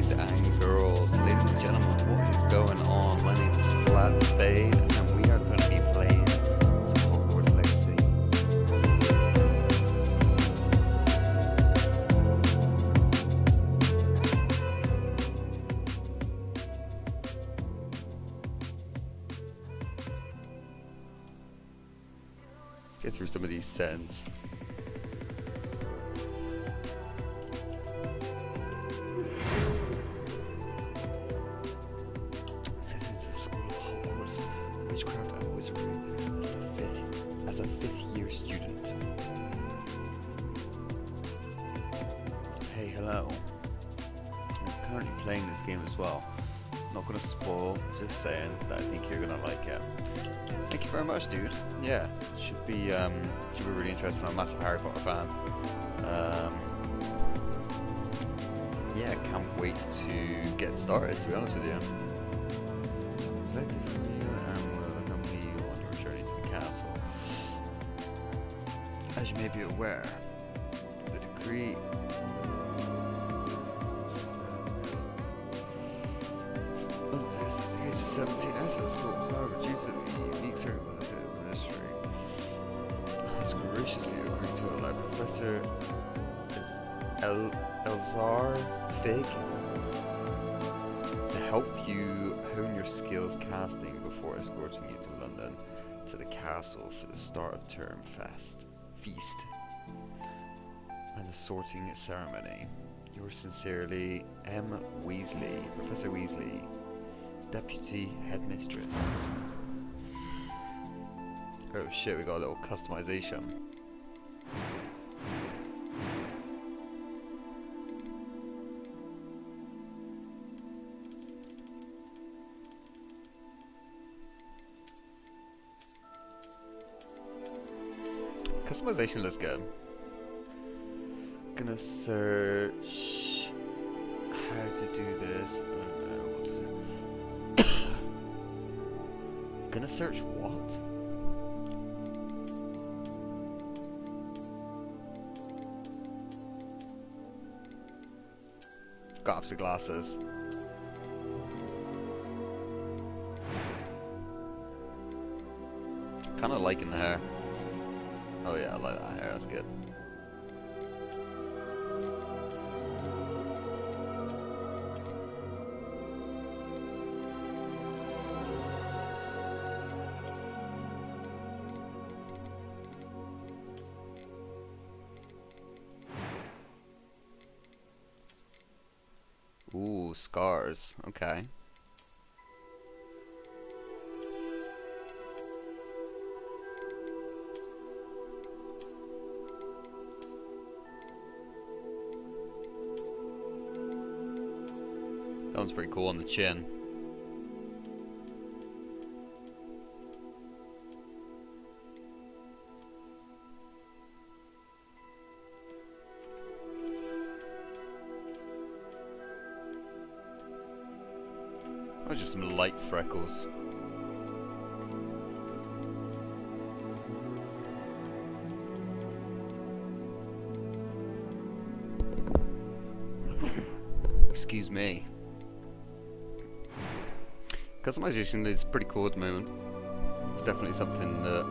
boys and girls, ladies and gentlemen, what is going on? My name is Vlad Spade, and we are going to be playing some Hogwarts Legacy. Let's get through some of these settings. As a fifth-year student. Hey, hello. I'm currently playing this game as well. Not gonna spoil, just saying that I think you're gonna like it. Thank you very much, dude. Yeah, should be really interesting. I'm a massive Harry Potter fan. Yeah, can't wait to get started, to be honest with you. Selected for you and will accompany you on your journey to the castle. As you may be aware, the decree at the age of 17 as at school, however, due to the unique circumstances in the history, has graciously agreed to allow Professor Elzar Fig to help you hone your skills casting before escorting you to London to the castle for the start of term feast and the sorting ceremony. Yours sincerely, M. Weasley, Professor Weasley, Deputy Headmistress. Oh shit, we got a little customization. Customization looks good. Gonna search how to do this. I don't know what to do. Gonna search what? Got opposite glasses. Kinda liking the hair. Oh yeah, I like that hair, that's good. Ooh, scars, okay. That one's pretty cool on the chin. Oh, just some light freckles. Excuse me. Customization is pretty cool at the moment. It's definitely something that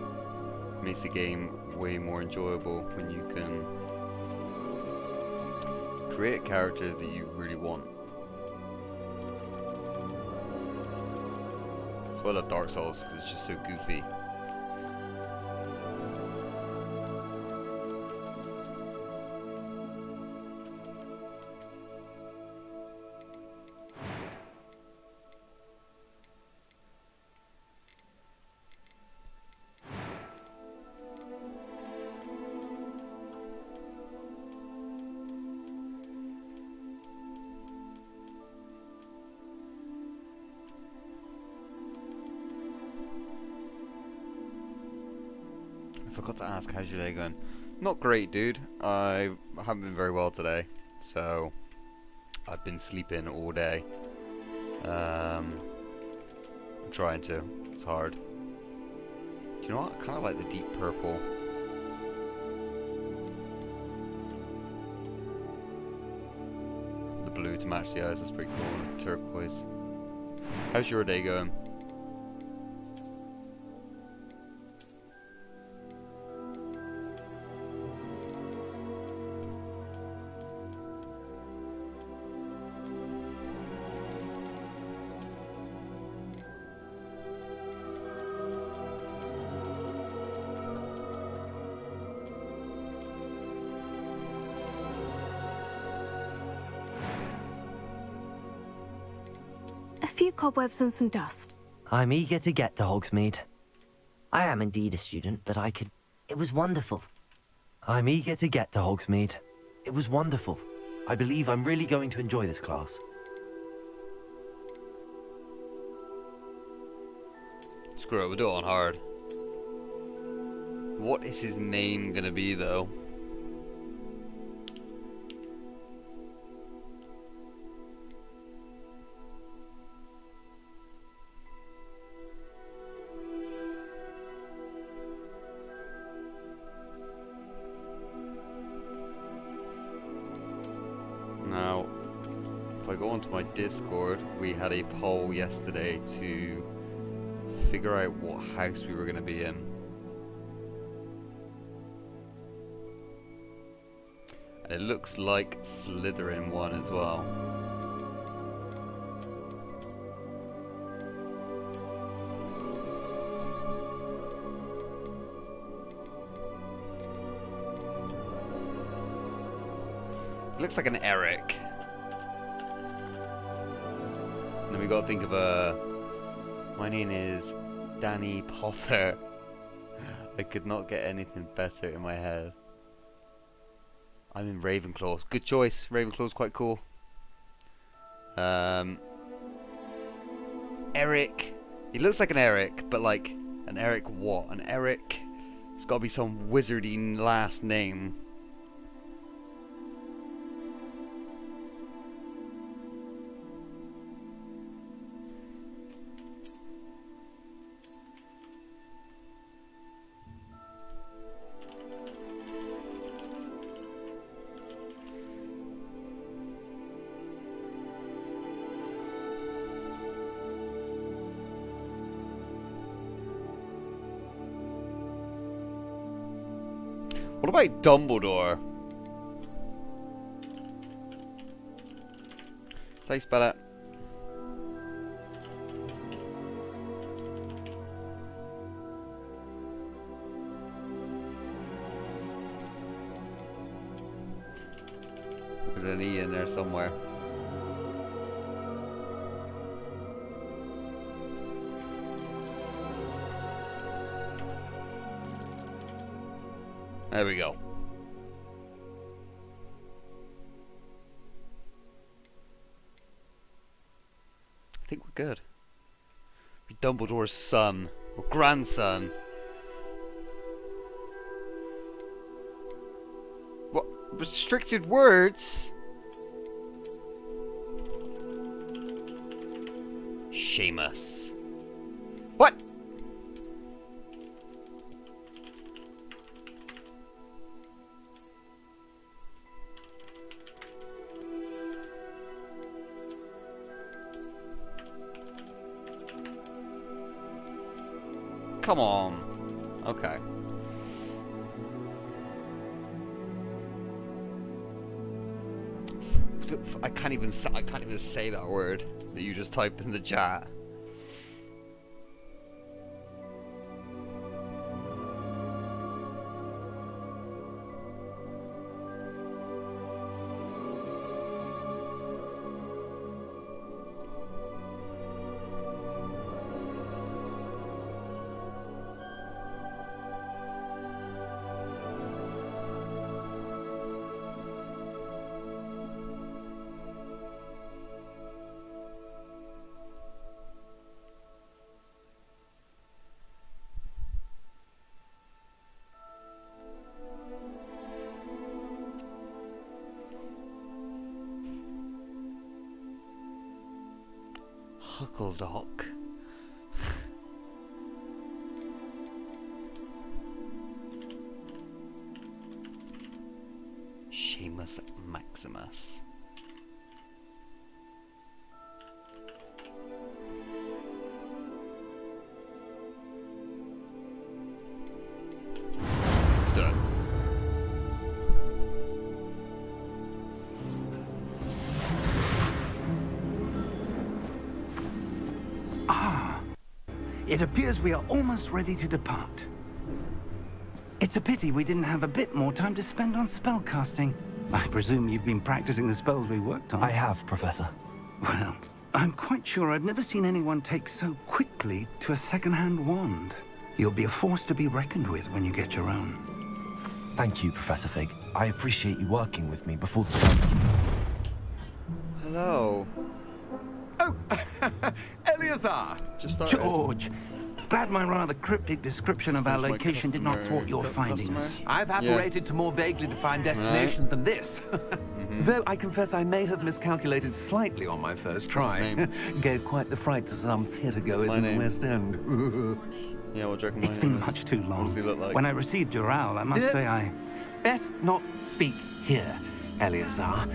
makes the game way more enjoyable when you can create a character that you really want. That's why I love Dark Souls, because it's just so goofy. I forgot to ask, how's your day going? Not great, dude. I haven't been very well today, so I've been sleeping all day. I'm trying to. It's hard. Do you know what? I kind of like the deep purple. blue to match the eyes. That's pretty cool. Turquoise. How's your day going? A few cobwebs and some dust. I'm eager to get to Hogsmeade. I am indeed a student, but I could... It was wonderful. I'm eager to get to Hogsmeade. It was wonderful. I believe I'm really going to enjoy this class. Screw it, we'll do it on hard. What is his name gonna be, though? Now, if I go onto my Discord, we had a poll yesterday to figure out what house we were going to be in. And it looks like Slytherin won as well. It looks like an Eric. And then we gotta think of a... My name is Danny Potter. I could not get anything better in my head. I'm in Ravenclaw. Good choice. Ravenclaw's quite cool. Eric. He looks like an Eric, but like an Eric what? An Eric. It's gotta be some wizardy last name. What about Dumbledore? That's how you spell it. There's an E in there somewhere. There we go. I think we're good. Be Dumbledore's son or grandson. What? Restricted words? Seamus. What? Come on. Okay. I can't even say that word that you just typed in the chat. Huckledock. Seamus Maximus. It appears we are almost ready to depart. It's a pity we didn't have a bit more time to spend on spellcasting. I presume you've been practicing the spells we worked on. I have, Professor. Well, I'm quite sure I've never seen anyone take so quickly to a second-hand wand. You'll be a force to be reckoned with when you get your own. Thank you, Professor Fig. I appreciate you working with me before the term. Hello. Oh, Eleazar! Just started. George, glad my rather cryptic description of our My location did not thwart your finding customer. us. I've apparated to more vaguely defined destinations than this. Though I confess I may have miscalculated slightly on my first What's his try. Gave quite the fright to some theatre-goers My in name. the West End. Yeah, what do you reckon my It's name been is? much too What long. does he look like? When I received your owl, I must say I... Best not speak here, Eleazar.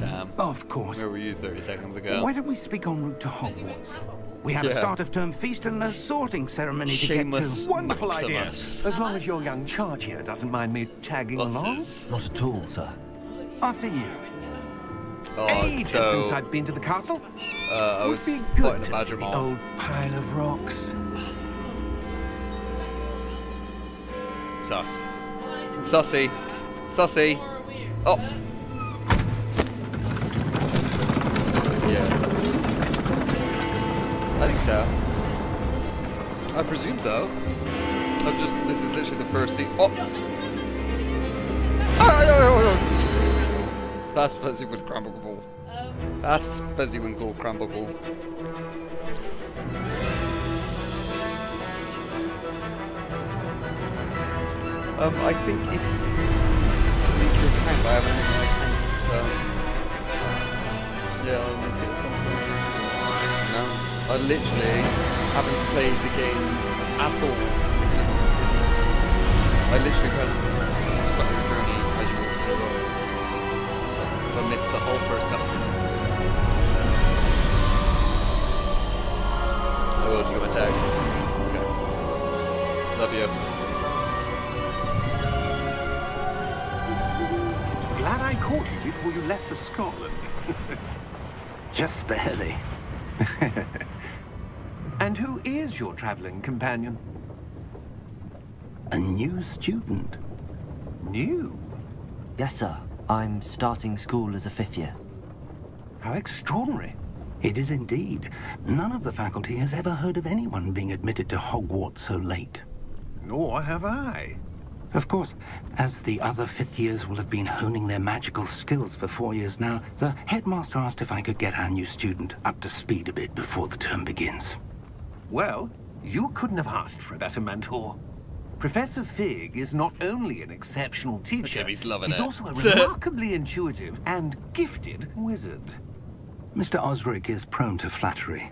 Damn. Of course. Where were you 30 seconds ago? Why don't we speak en route to Hogwarts? We have a Yeah. start-of-term feast and a sorting ceremony Shameless. to get to. Wonderful idea. Maximus. As long as your young charge here doesn't mind me tagging along. Buses. Not at all, sir. After you. Oh, Ages so, since I've been to the castle. I Would was be fighting good a to see badger the mom. old pile of rocks. Sus. Sussy. Sussy. Oh. Yeah. I think so. I presume so. This is literally the first scene. Oh! That's fuzzy with Crumbable. That's fuzzy with gold Crumbable. I think if link your account, but I haven't linked my account, so yeah, I'll link it at some point. No, I literally haven't played the game at all. I literally pressed start your journey as you walk through the door. So I missed the whole first cutscene. I will, you got my tag. Okay. Love you. Glad I caught you before you left for Scotland. Just barely. And who is your travelling companion? A new student. New? Yes, sir. I'm starting school as a 5th year. How extraordinary. It is indeed. None of the faculty has ever heard of anyone being admitted to Hogwarts so late. Nor have I. Of course, as the other 5th years will have been honing their magical skills for 4 years now, the headmaster asked if I could get our new student up to speed a bit before the term begins. Well, you couldn't have asked for a better mentor. Professor Fig is not only an exceptional teacher, Okay, he's loving he's it. also a remarkably intuitive and gifted wizard. Mr. Osric is prone to flattery.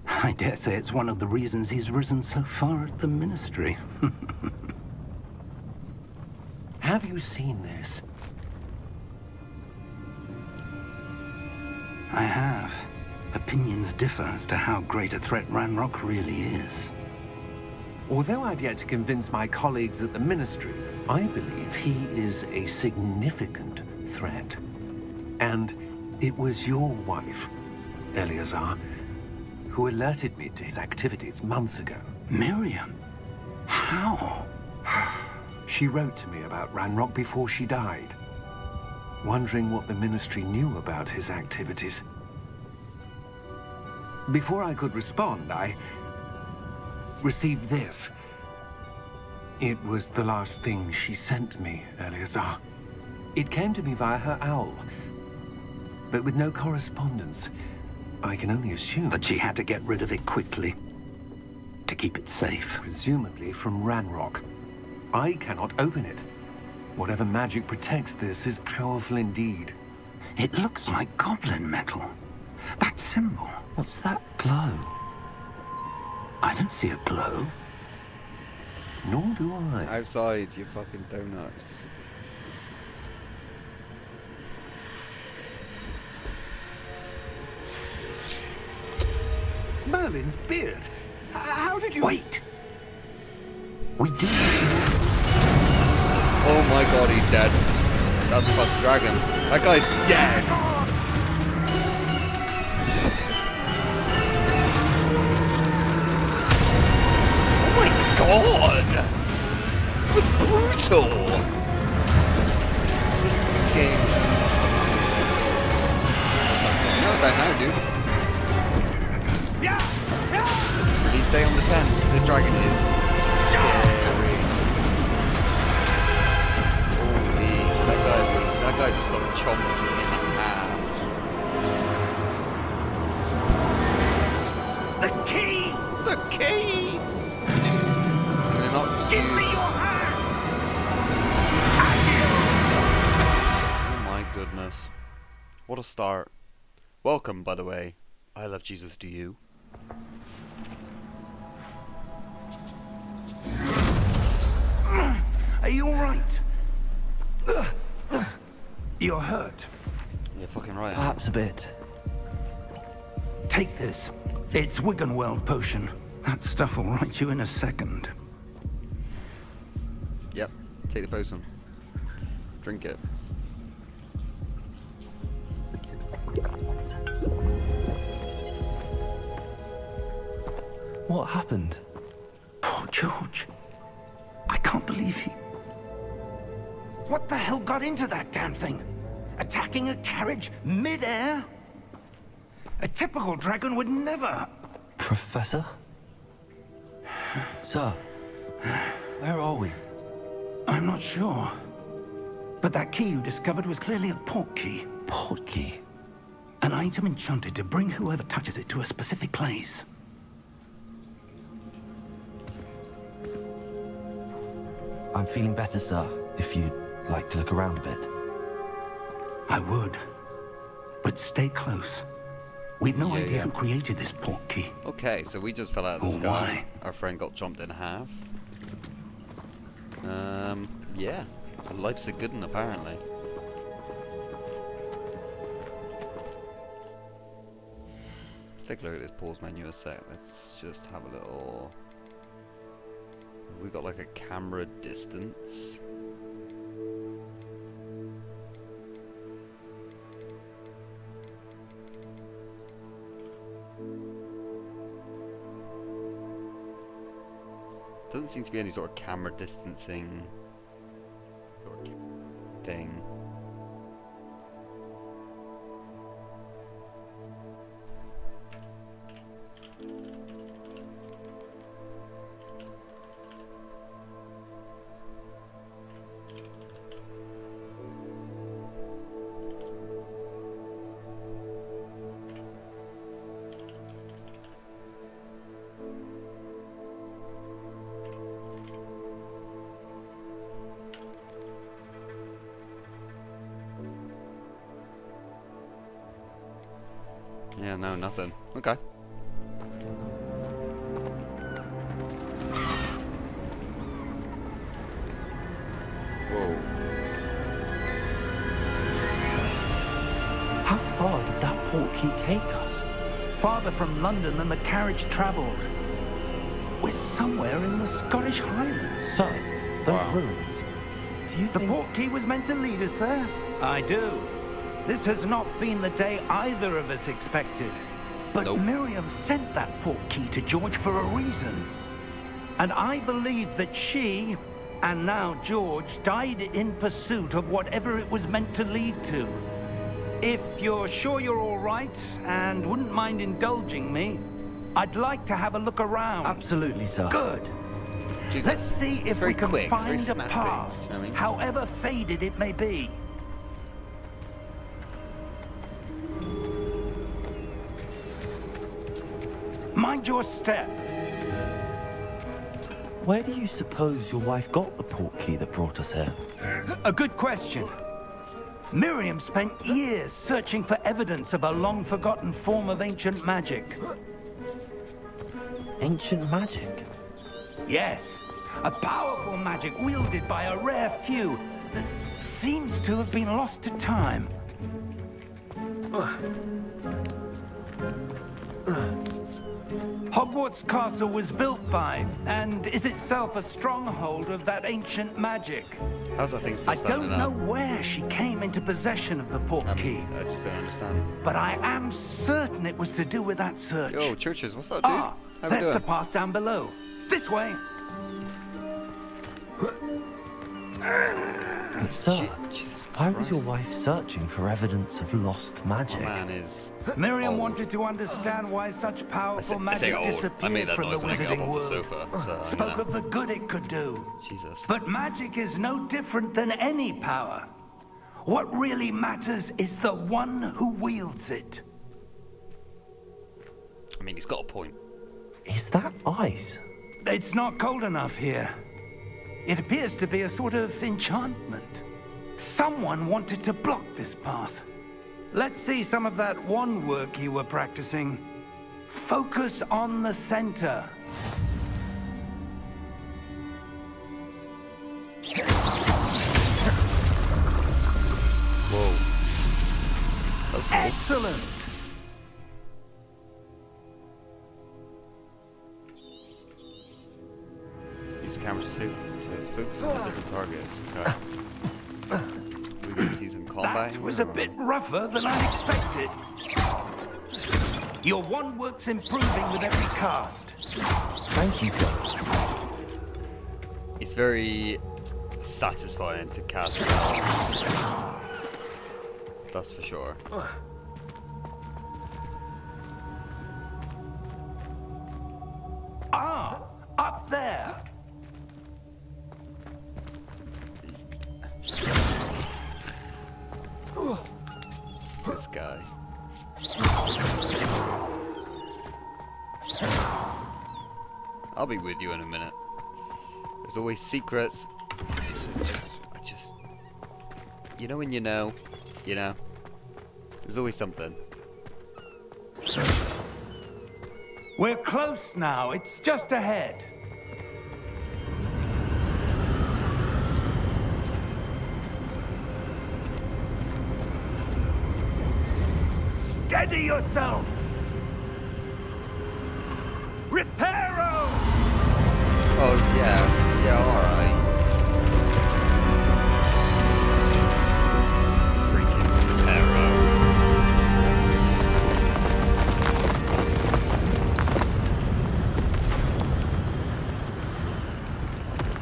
I dare say it's one of the reasons he's risen so far at the ministry. Have you seen this? I have. Opinions differ as to how great a threat Ranrock really is. Although I've yet to convince my colleagues at the Ministry, I believe he is a significant threat. And it was your wife, Eleazar, who alerted me to his activities months ago. Miriam? How? She wrote to me about Ranrock before she died, wondering what the Ministry knew about his activities. Before I could respond, I received this. It was the last thing she sent me, Eleazar. It came to me via her owl, but with no correspondence. I can only assume... But she had to get rid of it quickly. To keep it safe. Presumably from Ranrock. I cannot open it. Whatever magic protects this is powerful indeed. It looks like goblin metal. That symbol. What's that glow? I don't see a glow. Nor do I. Outside, you fucking donuts. Merlin's beard. How did you... Wait! We do. Oh my god, he's dead. That's a fucking dragon. That guy's dead. god! It was brutal! This game... How's that now, dude? Release day on the 10th. This dragon is scary. Holy, that guy just got chomped in half. The key! The key! And they're not Give me used. your hand! Oh my goodness. What a start. Welcome, by the way. I love Jesus, do you? Are you alright? You're hurt. You're fucking right. Perhaps a bit. Take this. It's Wiggenweld potion. That stuff will right you in a second. Yep. Take the potion. Drink it. What happened? Poor George. I can't believe he... What the hell got into that damn thing? Attacking a carriage mid-air? A typical dragon would never... Professor? Sir, where are we? I'm not sure. But that key you discovered was clearly a port key. Port key? An item enchanted to bring whoever touches it to a specific place. I'm feeling better, sir, if you'd like to look around a bit. I would. But stay close. We've no Yeah, idea yeah. who created this port key. Okay, so we just fell out of the Oh, sky. why? Our friend got chomped in half. Yeah. Life's a good one, apparently. Take a look at this pause menu a sec. Let's just have a little... We got like a camera distance. Doesn't seem to be any sort of camera distancing sort of thing. Yeah, no, nothing. Okay. Whoa. How far did that port key take us? Farther from London than the carriage travelled. We're somewhere in the Scottish Highlands. Sir, those Wow. ruins. Do you The think... port key was meant to lead us there? I do. This has not been the day either of us expected. But Nope. Miriam sent that port key to George for a reason. And I believe that she, and now George, died in pursuit of whatever it was meant to lead to. If you're sure you're all right and wouldn't mind indulging me, I'd like to have a look around. Absolutely, sir. Good. Jesus. Let's see It's if very we can quick, it's very find a snappy, path, you know what I mean? however faded it may be. Mind your step. Where do you suppose your wife got the port key that brought us here? A good question. Miriam spent years searching for evidence of a long-forgotten form of ancient magic. Ancient magic? Yes, a powerful magic wielded by a rare few that seems to have been lost to time. Hogwarts Castle was built by, and is itself a stronghold of that ancient magic. How's that thing still I standing don't know up? where she came into possession of the port key, I just don't understand. but I am certain it was to do with that search. Yo, Churches, what's up, dude? Ah, How we that's doing? the path down below. This way. But sir, Jesus why was your Christ. wife searching for evidence of lost My magic? man is... Miriam old. wanted to understand why such powerful I say magic old. I made disappeared that from the noise when I got up wizarding off the world. sofa, so, Spoke of the good it could do. Jesus. But magic is no different than any power. What really matters is the one who wields it. I mean, he's got a point. Is that ice? It's not cold enough here. It appears to be a sort of enchantment. Someone wanted to block this path. Let's see some of that wand work you were practicing. Focus on the center. Whoa. That's cool. Excellent! Use cameras to focus on the different targets. Okay. We can see some combat. That was a bit rougher than I expected. Your wand work's improving with every cast. Thank you, sir. It's very satisfying to cast spells. That's for sure. Ah, up there. This guy. I'll be with you in a minute. There's always secrets. I just you know when you know, you know. There's always something. We're close now. It's just ahead. Steady yourself! Reparo! Oh yeah, alright. Freaking arrow.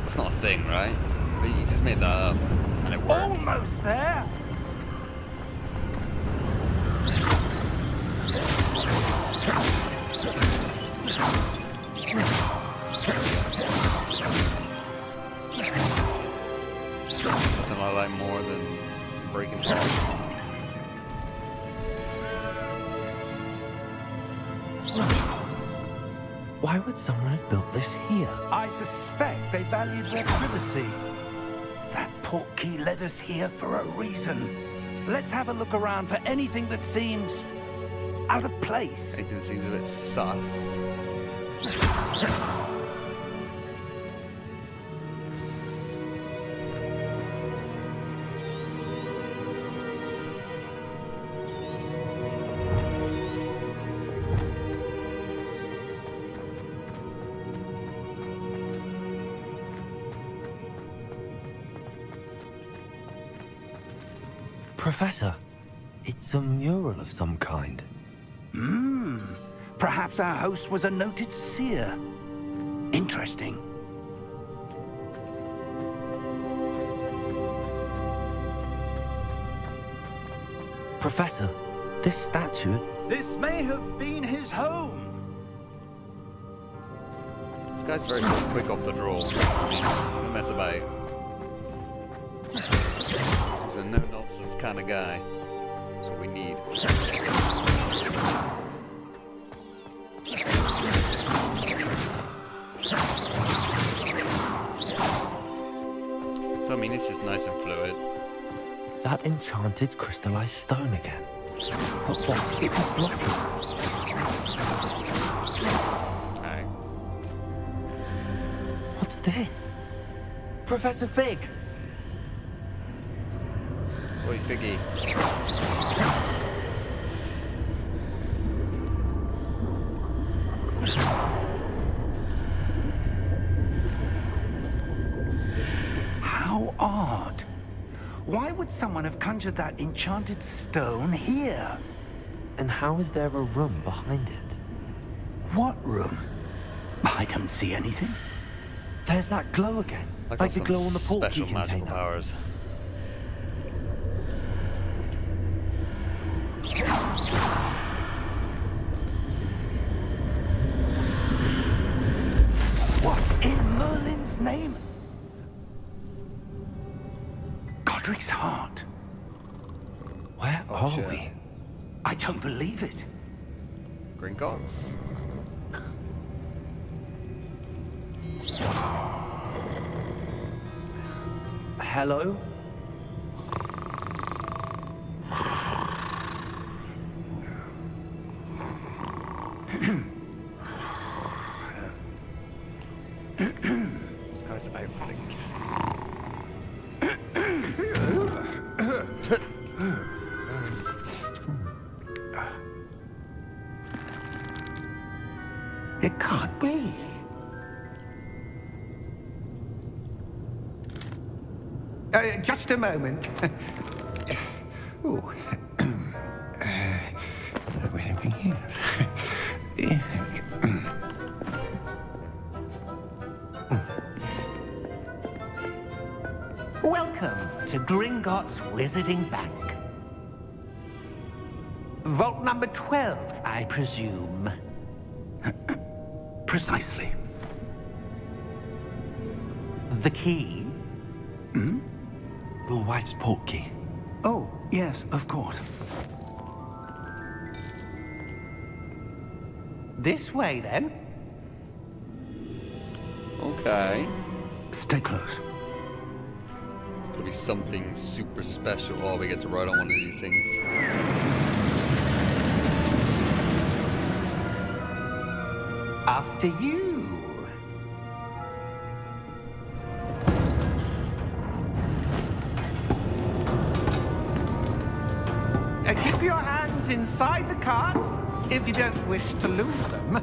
That's not a thing, right? But you just made that up and it worked. Almost there! Nothing I like more than breaking blocks. Why would someone have built this here? I suspect they valued their privacy. That portkey led us here for a reason. Let's have a look around for anything that seems out of place. Anything that seems a bit sus. Professor, it's a mural of some kind. Perhaps our host was a noted seer. Interesting. Professor, this statue... This may have been his home. This guy's very quick off the draw. Don't mess about. He's a no-nonsense kind of guy. That's what we need. So I mean, it's just nice and fluid. That enchanted crystallized stone again. But what could it be blocking? Alright. What's this? Professor Fig! Oi, Figgy. How odd. Why would someone have conjured that enchanted stone here? And how is there a room behind it? What room? I don't see anything. There's that glow again. got Like the some glow on the portkey special magical container. powers. What in Merlin's name? Godric's heart. Where Oh, are shit. we? I don't believe it. Gringotts. Hello? This guy's out for the It can't be. Just a moment. Ooh. Wait a minute. Welcome to Gringotts Wizarding Bank. Vault number 12, I presume. Precisely. The key? Your wife's portkey. Oh, yes, of course. This way, then. Okay. Stay close. It's gonna be something super special. Oh, we get to ride on one of these things. After you. Keep your hands inside the cart if you don't wish to lose them.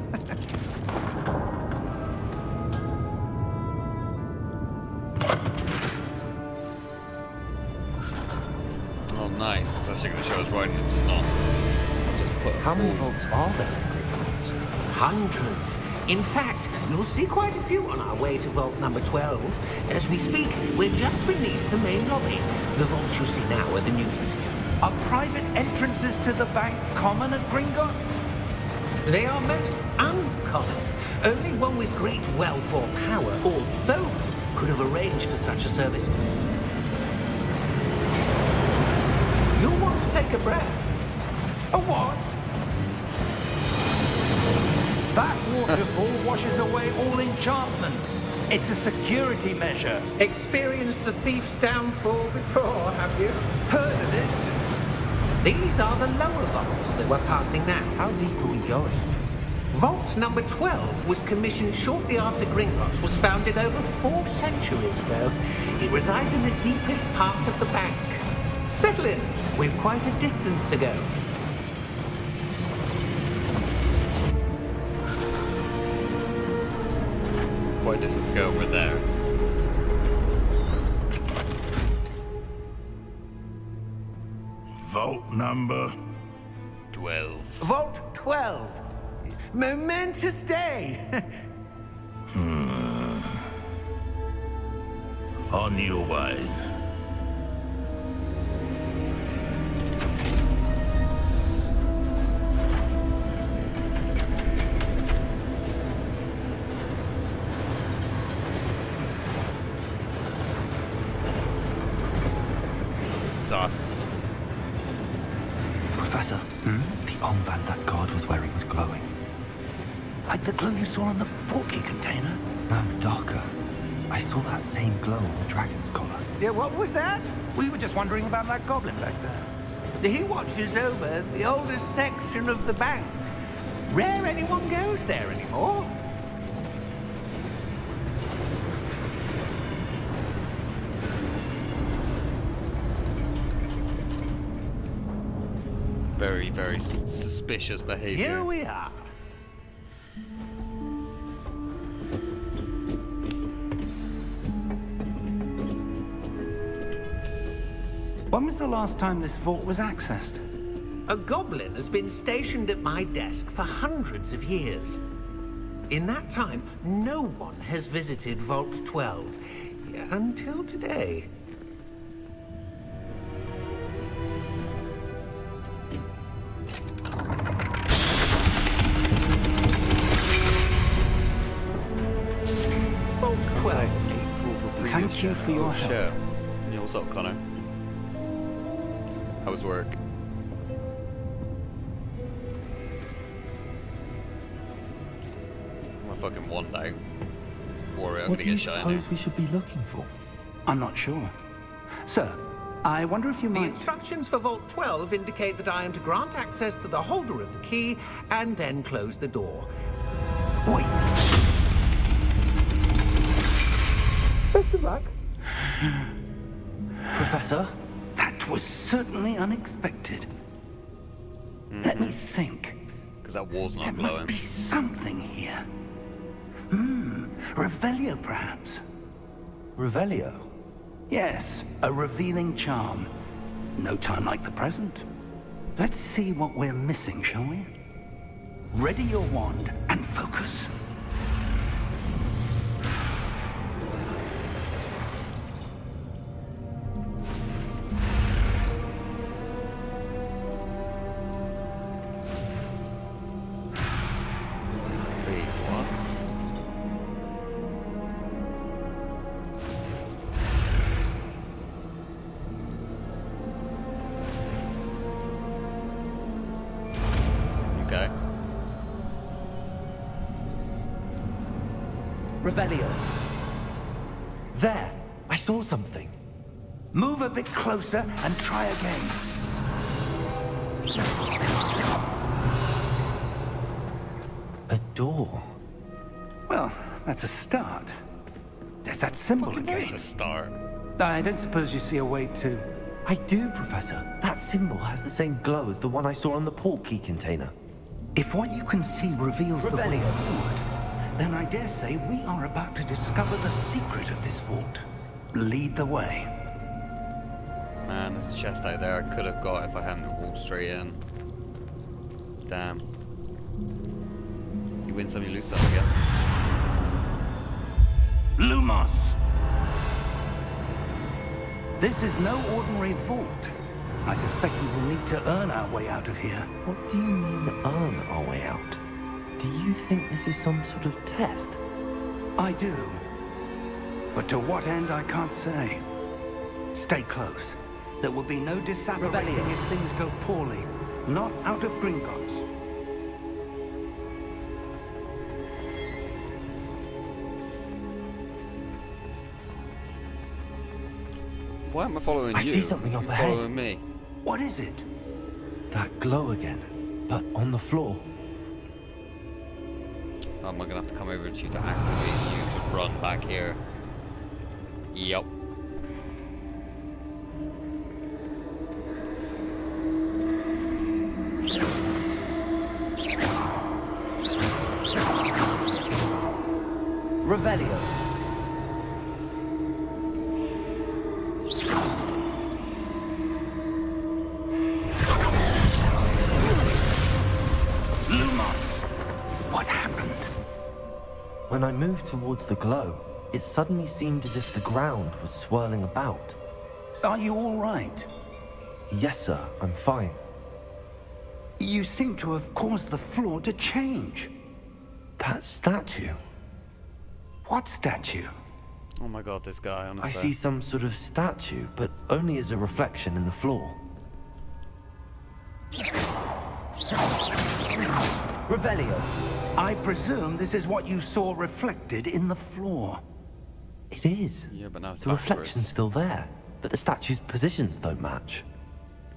Oh, nice. It's actually gonna show us riding it, just not. I'll just put. How many vaults are there in Gringotts? Hundreds. In fact, you'll see quite a few on our way to vault number 12. As we speak, we're just beneath the main lobby. The vaults you see now are the newest. Are private entrances to the bank common at Gringotts? They are most uncommon. Only one with great wealth or power, or both, could have arranged for such a service. You'll want to take a breath. A what? That waterfall washes away all enchantments. It's a security measure. Experienced the thief's downfall before, have you? Heard of it? These are the lower vaults that we're passing now. How deep are we going? Vault number 12 was commissioned shortly after Gringotts was founded over 4 centuries ago. It resides in the deepest part of the bank. Settle in. We've quite a distance to go. Quite a distance to go. We're there. Vault number 12. Vault 12. Momentous day. on your way. Sauce. Professor, the armband that guard was wearing was glowing. Like the glow you saw on the portkey container? No, darker. I saw that same glow on the dragon's collar. Yeah, what was that? We were just wondering about that goblin back there. He watches over the oldest section of the bank. Rare anyone goes there anymore. Very, very suspicious behavior. Here we are. When was the last time this vault was accessed? A goblin has been stationed at my desk for hundreds of years. In that time, no one has visited Vault 12. until today. Vault 12. Thank you for your help. Shit. Yeah, what's up, Connor? How was work? I'm a fucking one day. Warrior, I'm What gonna do you get shot in here. suppose we should be looking for? I'm not sure. Sir, I wonder if you The might... instructions for Vault 12 indicate that I am to grant access to the holder of the key and then close the door. Wait. Best of luck. Professor? That was certainly unexpected. Let me think. Because that wall's There not must glowing. be something here. Revelio, perhaps? Revelio? Yes, a revealing charm. No time like the present. Let's see what we're missing, shall we? Ready your wand and focus. Wait, what? Okay. Revelio. There! I saw something. Move a bit closer and try again. A door. Well, that's a start. There's that symbol again. It's a start. I don't suppose you see a way to... I do, Professor. That symbol has the same glow as the one I saw on the port key container. If what you can see reveals the way Revelio. forward, then I dare say we are about to discover the secret of this vault. Lead the way. Man, there's a chest out there I could have got if I hadn't walked straight in. Damn. You win some, you lose some, I guess. Lumos! This is no ordinary vault. I suspect we will need to earn our way out of here. What do you mean, earn our way out? Do you think this is some sort of test? I do. But to what end, I can't say. Stay close. There will be no disapparating Revelio. if things go poorly. Not out of Gringotts. Why am I following I you? see something up You're ahead. following me. What is it? That glow again, but on the floor. Oh, am I gonna have to come over to you to activate you to run back here? Yup. Revelio. Lumos! What happened? When I moved towards the glow, it suddenly seemed as if the ground was swirling about. Are you all right? Yes, sir, I'm fine. You seem to have caused the floor to change. That statue. What statue? Oh my god, this guy, honestly. I see some sort of statue, but only as a reflection in the floor. Revelio. I presume this is what you saw reflected in the floor. It is. Yeah, but now it's The reflection's still there, but the statue's positions don't match.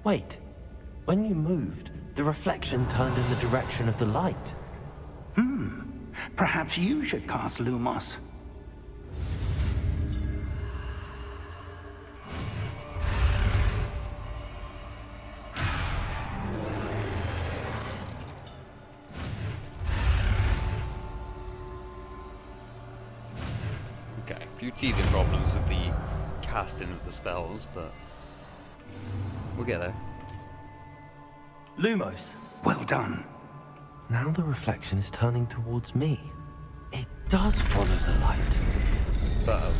Wait. When you moved, the reflection turned in the direction of the light. Perhaps you should cast Lumos. Okay, a few teething problems with the casting of the spells, but we'll get there. Lumos. Well done. Now the reflection is turning towards me. It does follow the light. Uh-oh.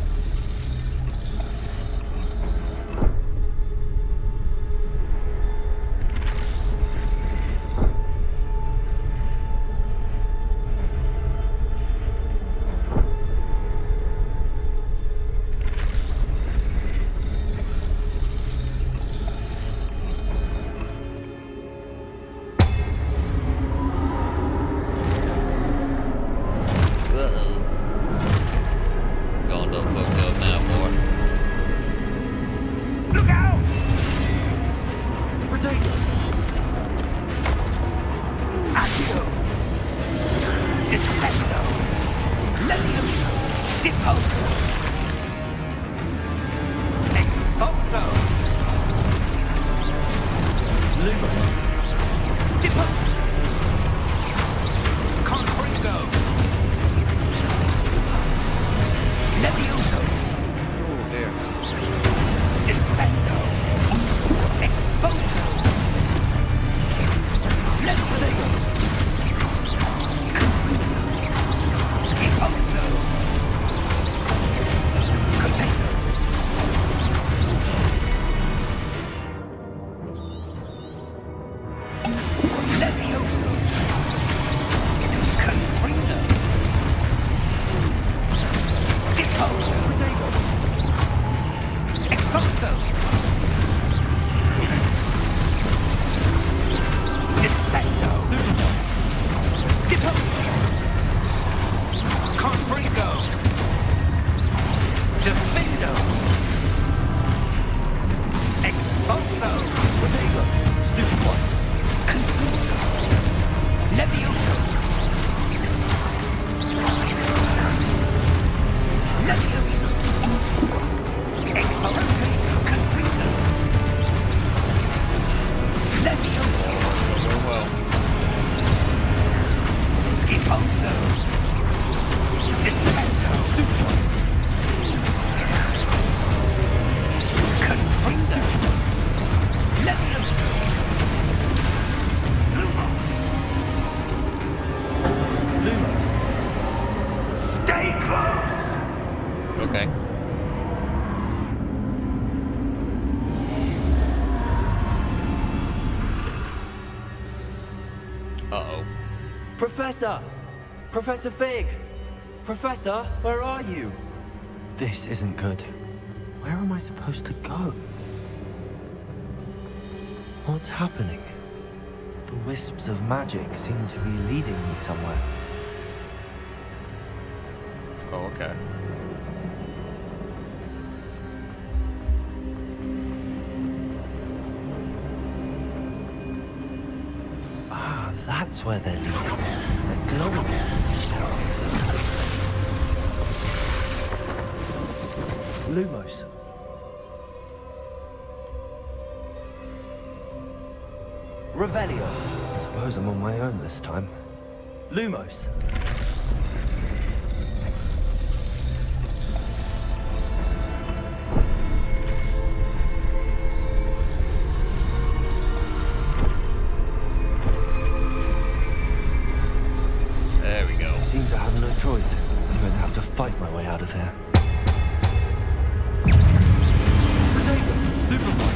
Descendo. Levioso. Deposo. Expulso. Lumos. Depose. Confringo. Levioso. Oh dear. Descendo. Expulso. Levioso. Confringo. Deposo. Container. Levioso. Confringo. Deposo. Expulso. Descendo. Deposo. Confringo. Defendo. Expulso. Potato. Stupid one. Confringo. Levioso. Levioso. Expulso. Confringo. Levioso. Oh well. Deposo. Descendo. Stupid one. Confringo. Levioso. Lumos. Lumos. Stay close. Okay. Uh-oh. Professor! Professor Fig! Professor, where are you? This isn't good. Where am I supposed to go? What's happening? The wisps of magic seem to be leading me somewhere. Oh, okay. Ah, that's where they're leading. They're glowing. Lumos. Revelio. I suppose I'm on my own this time. Lumos. There we go. Seems I have no choice. I'm going to have to fight my way out of here. Stupid one.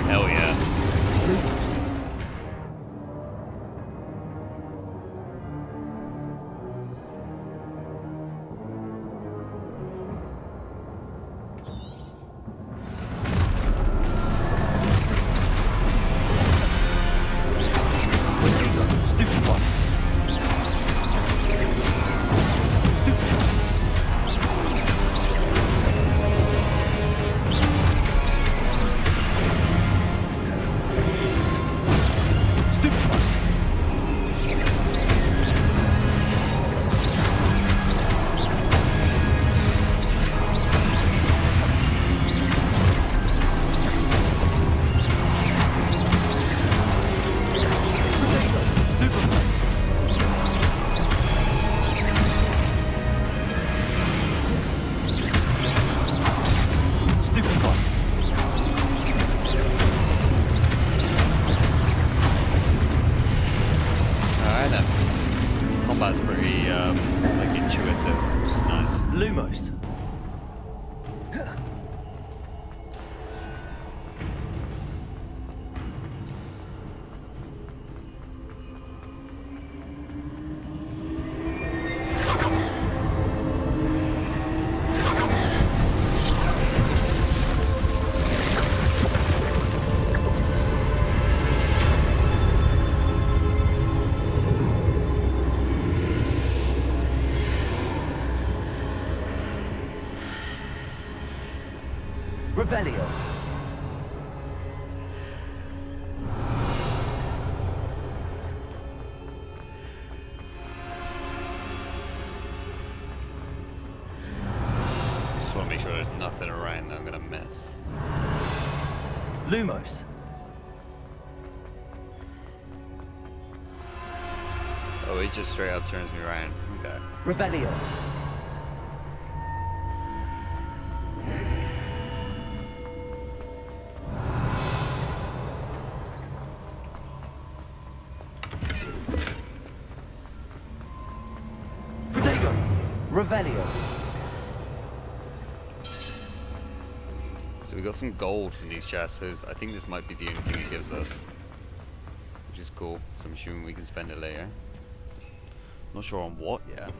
Hell yeah. Stupid one. Stupid one. Stupid one. Stupid one. Stupid one. Alright then. Combat's pretty, like, intuitive, which is nice. Lumos. Revelio. Just want to make sure there's nothing around that I'm gonna miss. Lumos. Oh, he just straight up turns me around. Okay. Revelio. Protego. Revelio. So we got some gold from these chests, so I think this might be the only thing it gives us. Which is cool, so I'm assuming we can spend it later. Not sure on what yet.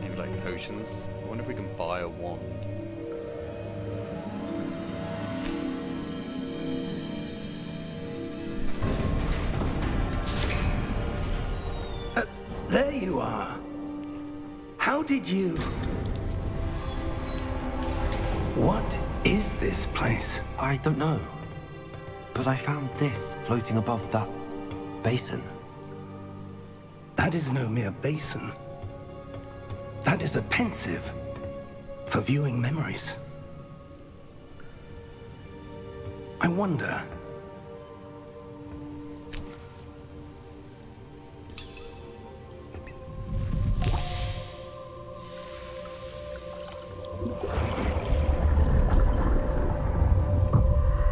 Maybe like potions. I wonder if we can buy a wand. There you are. How did you... What is this place? I don't know. But I found this floating above that basin. That is no mere basin. That is a pensive for viewing memories. I wonder...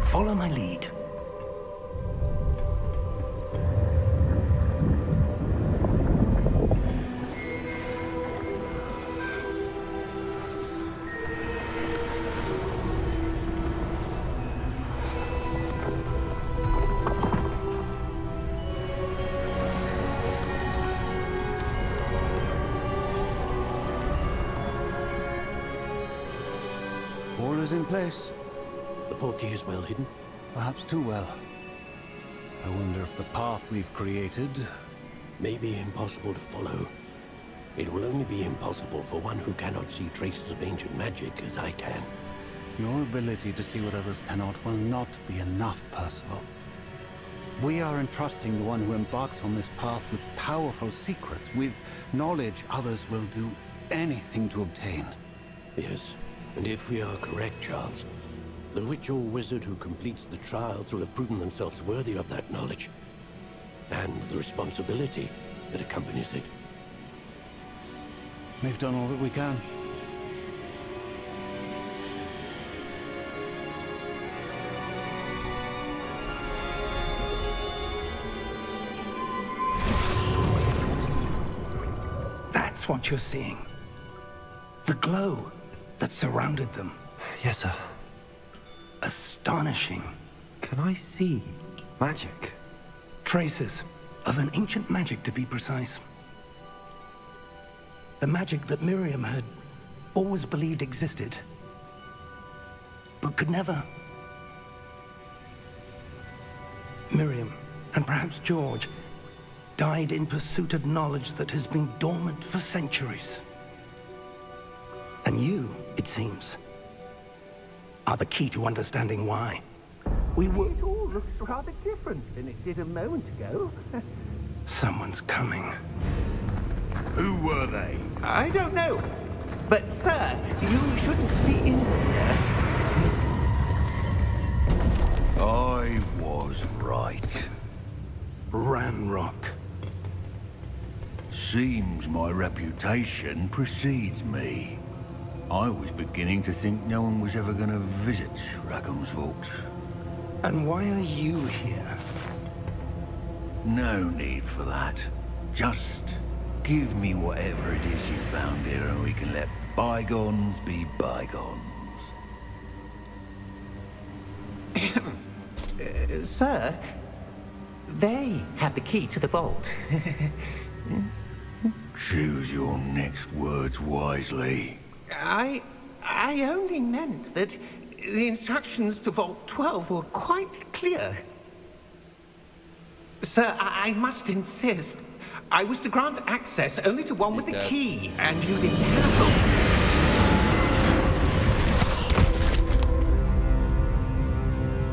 Follow my lead. All is in place. The portkey is well hidden. Perhaps too well. I wonder if the path we've created... May be impossible to follow. It will only be impossible for one who cannot see traces of ancient magic as I can. Your ability to see what others cannot will not be enough, Percival. We are entrusting the one who embarks on this path with powerful secrets, with knowledge others will do anything to obtain. Yes, and if we are correct, Charles, the witch or wizard who completes the trials will have proven themselves worthy of that knowledge, and the responsibility that accompanies it. We've done all that we can. That's what you're seeing. The glow that surrounded them. Yes, sir. Astonishing. Can I see magic? Traces of an ancient magic, to be precise. The magic that Miriam had always believed existed, but could never. Miriam, and perhaps George, died in pursuit of knowledge that has been dormant for centuries. And you, it seems, are the key to understanding why. We were... It all looks rather different than it did a moment ago. Someone's coming. Who were they? I don't know. But, sir, you shouldn't be in here. I was right. Ranrock. Seems my reputation precedes me. I was beginning to think no one was ever going to visit Rackham's vault. And why are you here? No need for that. Just give me whatever it is you found here and we can let bygones be bygones. Sir, they had the key to the vault. Choose your next words wisely. I only meant that the instructions to Vault 12 were quite clear. Sir, I must insist. I was to grant access only to one with the key, and you didn't have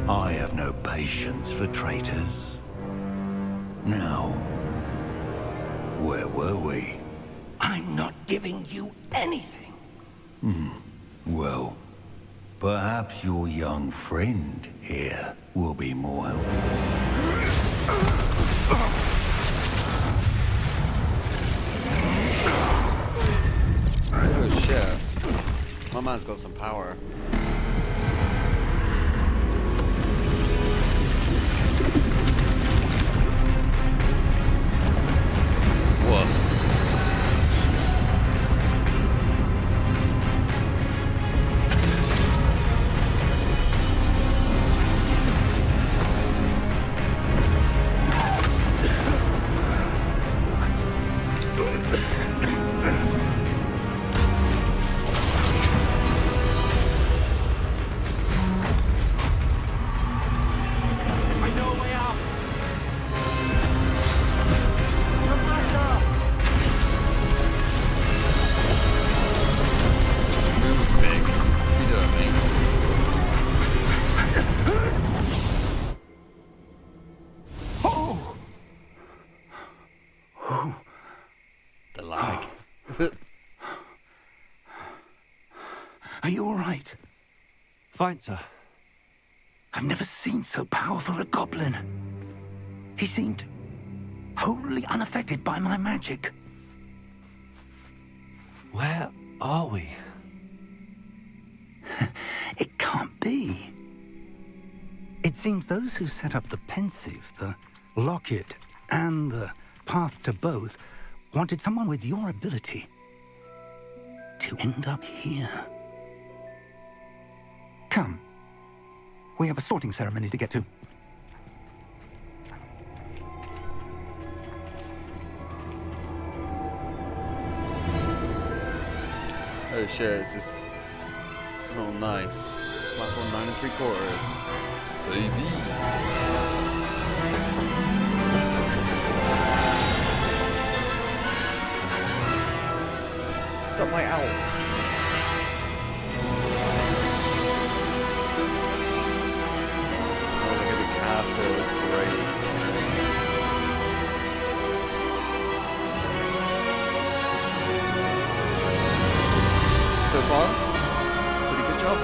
I have no patience for traitors. Now, where were we? I'm not giving you anything. Well, perhaps your young friend here will be more helpful. Oh shit. My man's got some power. Whoa. The lag. Are you all right? Fine, sir. I've never seen so powerful a goblin. He seemed wholly unaffected by my magic. Where are we? It can't be. It seems those who set up the pensive, the locket, and the path to both wanted someone with your ability to end up here. Come. We have a sorting ceremony to get to. Oh shit, it's just... Oh nice. Platform 9 3/4. Baby. It's on my owl. Oh, look at the castle, it's great. So far, pretty good job.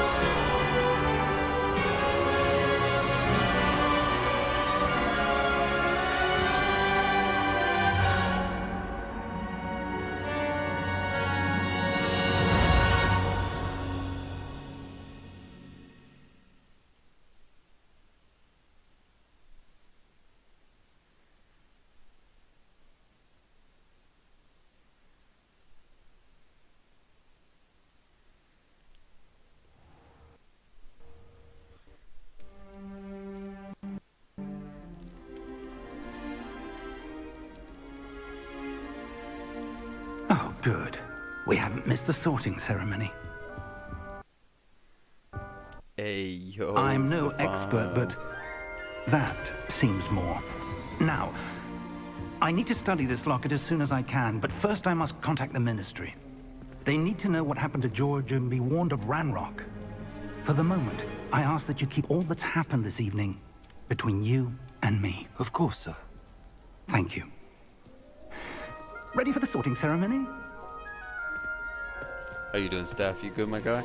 Oh, good. We haven't missed the sorting ceremony. Hey, yo. I'm no Stefano. expert, but that seems more. Now, I need to study this locket as soon as I can, but first I must contact the Ministry. They need to know what happened to George and be warned of Ranrock. For the moment, I ask that you keep all that's happened this evening between you and me. Of course, sir. Thank you. Ready for the sorting ceremony? How you doing, Steph? You good, my guy?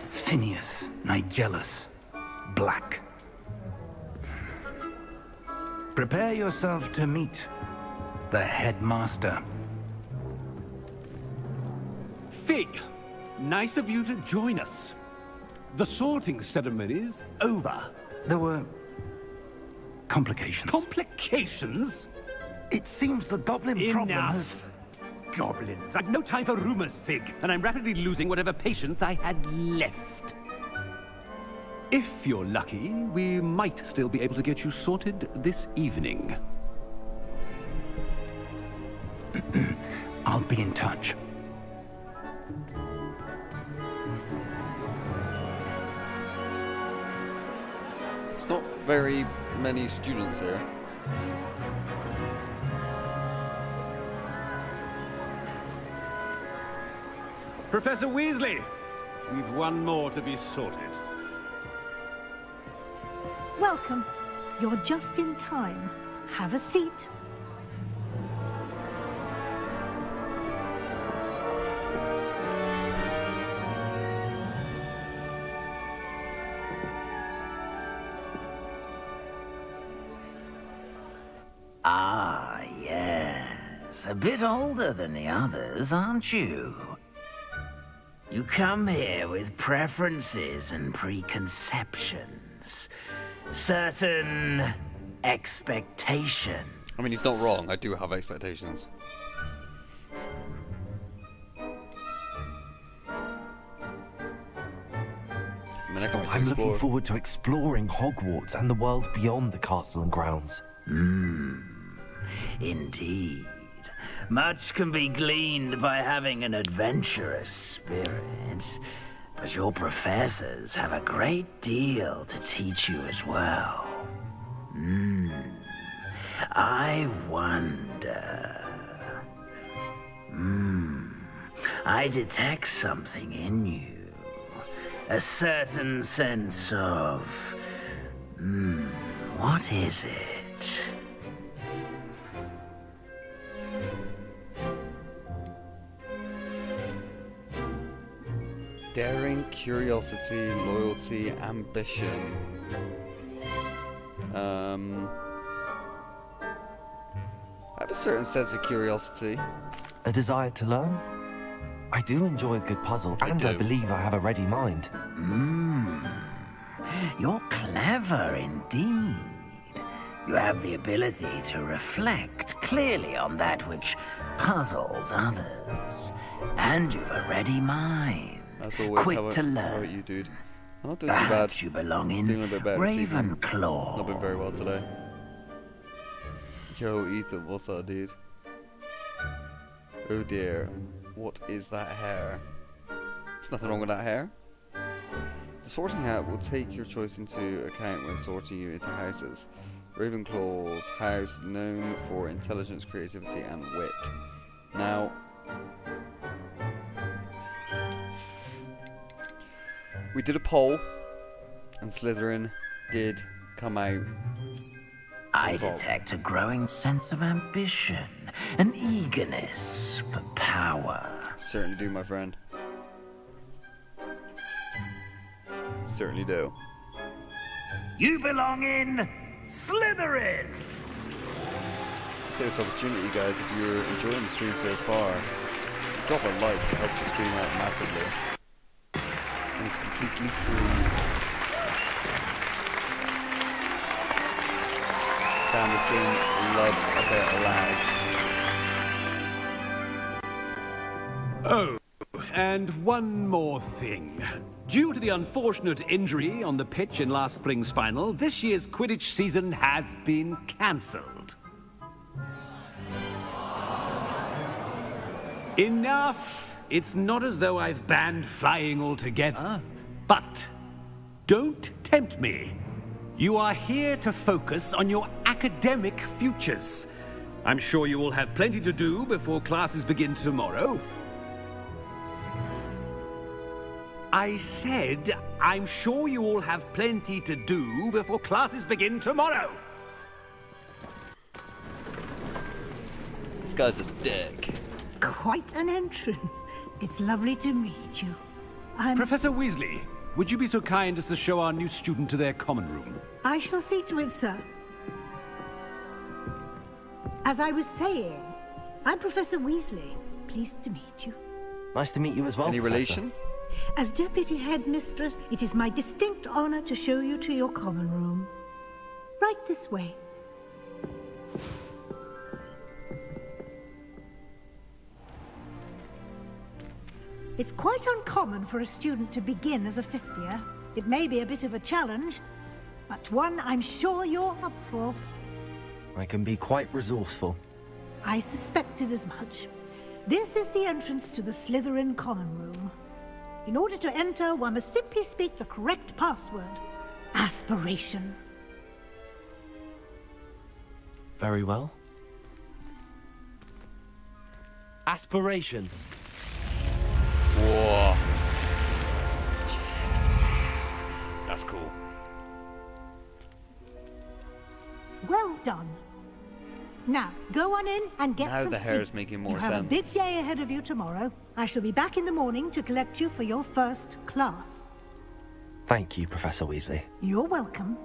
Phineas, Nigellus, Black. Prepare yourself to meet the headmaster. Fig, nice of you to join us. The sorting ceremony's over. There were complications. Complications? It seems the goblin problem has... Enough. Goblins. I've no time for rumors, Fig, and I'm rapidly losing whatever patience I had left. If you're lucky, we might still be able to get you sorted this evening. I'll be in touch. very many students here. Professor Weasley, we've one more to be sorted. Welcome. You're just in time. Have a seat. Ah, yes. A bit older than the others, aren't you? You come here with preferences and preconceptions. Certain expectations. I mean, he's not wrong. I do have expectations. I mean, I can't wait to I'm looking explore. forward to exploring Hogwarts and the world beyond the castle and grounds. Indeed. Much can be gleaned by having an adventurous spirit, but your professors have a great deal to teach you as well. I wonder... I detect something in you. A certain sense of... what is it? Daring, curiosity, loyalty, ambition. I have a certain sense of curiosity. A desire to learn? I do enjoy a good puzzle, and I do. believe I have a ready mind. You're clever indeed. You have the ability to reflect clearly on that which puzzles others. And you've a ready mind. That's always Quick how to how learn. about you, dude? I'm not doing too bad. Perhaps you belong in Feeling a bit better this evening. Ravenclaw. Not been very well today. Yo, Ethan, what's up, dude? Oh dear, what is that hair? There's nothing wrong with that hair. The sorting hat will take your choice into account when sorting you into houses. Ravenclaw's house, known for intelligence, creativity, and wit. Now, we did a poll, and Slytherin did come out. I detect a growing sense of ambition, an eagerness for power. Certainly do, my friend. Certainly do. You belong in Slytherin! Take this opportunity, guys, if you're enjoying the stream so far, drop a like, it helps the stream out massively. And it's completely free. Damn, this game loves a bit of lag. Oh, and one more thing. Due to the unfortunate injury on the pitch in last spring's final, this year's Quidditch season has been cancelled. Enough! It's not as though I've banned flying altogether, but don't tempt me. You are here to focus on your academic futures. I'm sure you will have plenty to do before classes begin tomorrow. I said, I'm sure you all have plenty to do before classes begin tomorrow. This guy's a dick. Quite an entrance. It's lovely to meet you. Professor Weasley, would you be so kind as to show our new student to their common room? I shall see to it, sir. As I was saying, I'm Professor Weasley. Pleased to meet you. Nice to meet you as well, Any Professor. relation? As Deputy Headmistress, it is my distinct honor to show you to your common room. Right this way. It's quite uncommon for a student to begin as a fifth year. It may be a bit of a challenge, but one I'm sure you're up for. I can be quite resourceful. I suspected as much. This is the entrance to the Slytherin common room. In order to enter, one must simply speak the correct password. Aspiration. Very well. Aspiration. Whoa. That's cool. Well done. Now, go on in and get Now some the sleep. hair's making more You have a sense. big day ahead of you tomorrow. I shall be back in the morning to collect you for your first class. Thank you, Professor Weasley. You're welcome.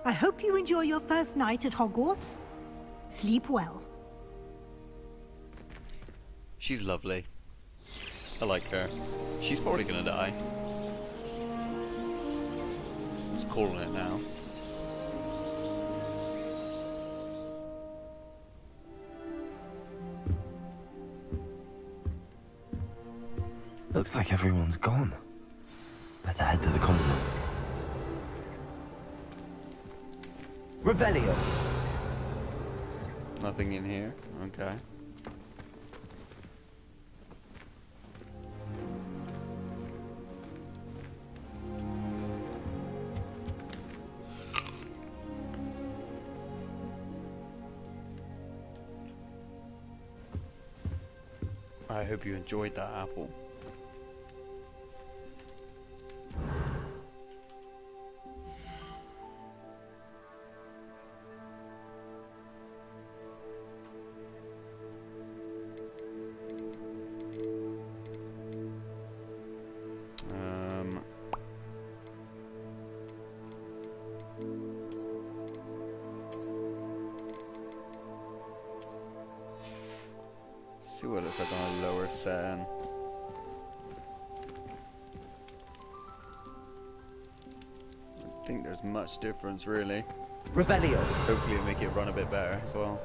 I hope you enjoy your first night at Hogwarts. Sleep well. She's lovely. I like her. She's probably gonna die. Just calling it now. Looks like everyone's gone. Better head to the common room. Revelio. Nothing in here. Okay. I hope you enjoyed that apple. See what it looks like on a lower setting. I don't think there's much difference really. Revelio. Hopefully it'll make it run a bit better as well.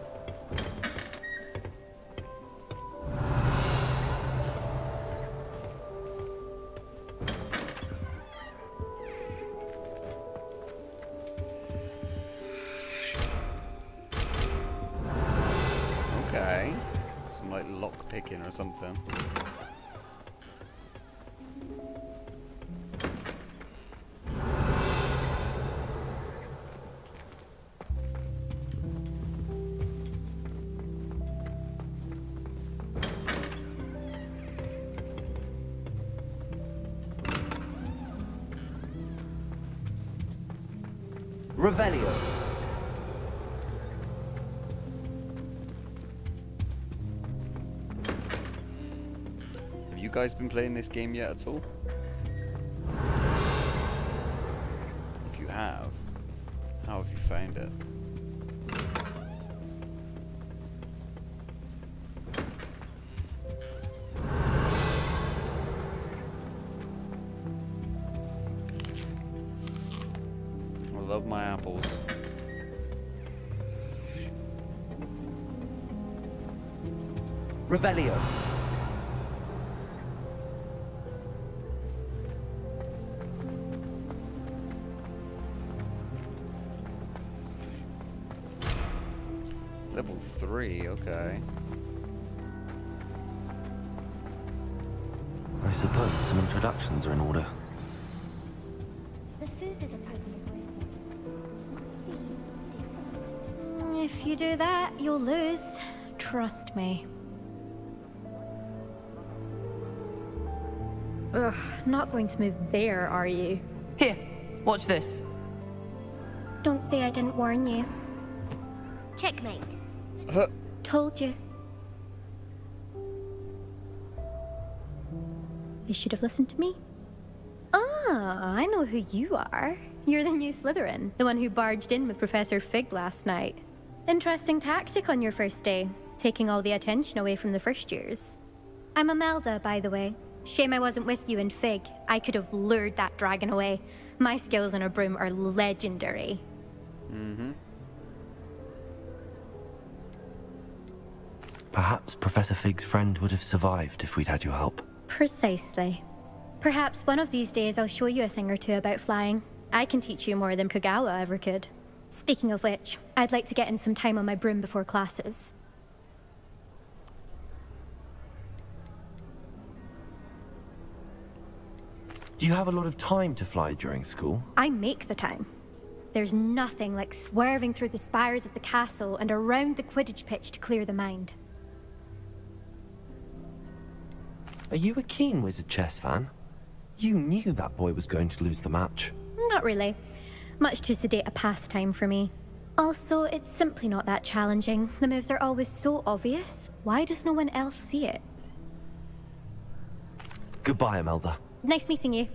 Okay. Some like lock picking or something. Revelio. Have you guys been playing this game yet at all? If you have, how have you found it? I love my apples. Revelio. Level 3, okay. I suppose some introductions are in order. The food is appropriate. If you do that, you'll lose. Trust me. Ugh, not going to move there, are you? Here, watch this. Don't say I didn't warn you. Checkmate. Told you. You should have listened to me. Ah, I know who you are. You're the new Slytherin, the one who barged in with Professor Fig last night. Interesting tactic on your first day, taking all the attention away from the first years. I'm Imelda, by the way. Shame I wasn't with you in Fig. I could have lured that dragon away. My skills on a broom are legendary. Mm-hmm. Perhaps Professor Fig's friend would have survived if we'd had your help. Precisely. Perhaps one of these days I'll show you a thing or two about flying. I can teach you more than Kogawa ever could. Speaking of which, I'd like to get in some time on my broom before classes. Do you have a lot of time to fly during school? I make the time. There's nothing like swerving through the spires of the castle and around the Quidditch pitch to clear the mind. Are you a keen Wizard chess fan? You knew that boy was going to lose the match. Not really. Much too sedate a pastime for me. Also, it's simply not that challenging. The moves are always so obvious. Why does no one else see it? Goodbye, Imelda. Nice meeting you.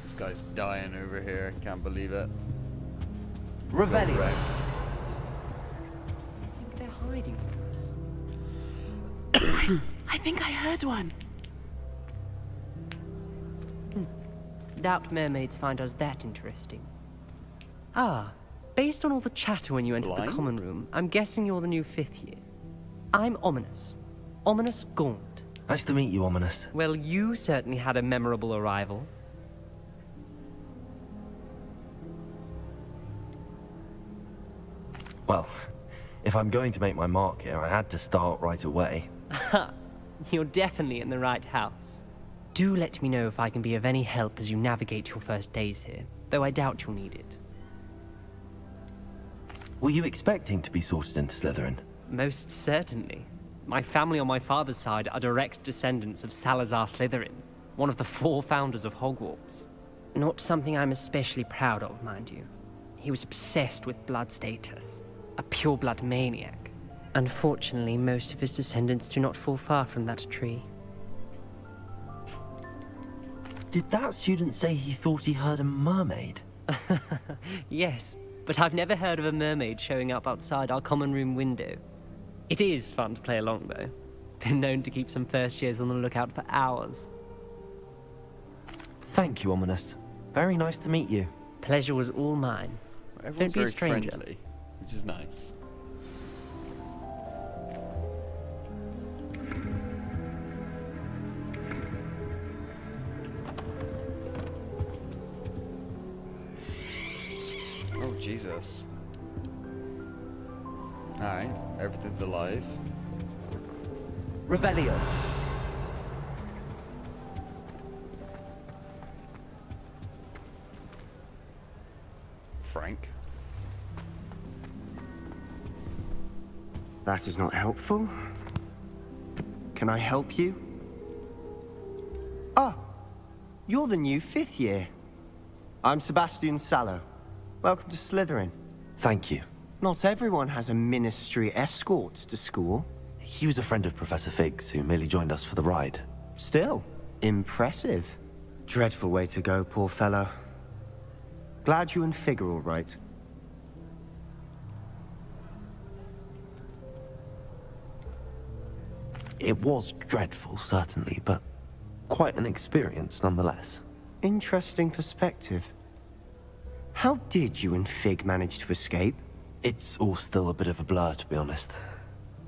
This guy's dying over here. Can't believe it. Revelio. Correct. I think they're hiding from us. I think I heard one. Doubt mermaids find us that interesting. Ah, based on all the chatter when you entered the common room, I'm guessing you're the new 5th year. I'm Ominous. Ominous Gaunt. Nice to meet you, Ominous. Well, you certainly had a memorable arrival. Well, if I'm going to make my mark here, I had to start right away. Ha! You're definitely in the right house. Do let me know if I can be of any help as you navigate your first days here, though I doubt you'll need it. Were you expecting to be sorted into Slytherin? Most certainly. My family on my father's side are direct descendants of Salazar Slytherin, one of the 4 founders of Hogwarts. Not something I'm especially proud of, mind you. He was obsessed with blood status, a pure-blood maniac. Unfortunately, most of his descendants do not fall far from that tree. Did that student say he thought he heard a mermaid? Yes, but I've never heard of a mermaid showing up outside our common room window. It is fun to play along, though. Been known to keep some first years on the lookout for hours. Thank you, Ominous. Very nice to meet you. Pleasure was all mine. Everyone's Don't be a very stranger. friendly, which is nice. Oh, Jesus. Alright, everything's alive. Revelio. Frank. That is not helpful. Can I help you? Ah, you're the new 5th year. I'm Sebastian Sallow. Welcome to Slytherin. Thank you. Not everyone has a ministry escort to school. He was a friend of Professor Fig's who merely joined us for the ride. Still, impressive. Dreadful way to go, poor fellow. Glad you and Fig are all right. It was dreadful, certainly, but quite an experience nonetheless. Interesting perspective. How did you and Fig manage to escape? It's all still a bit of a blur, to be honest.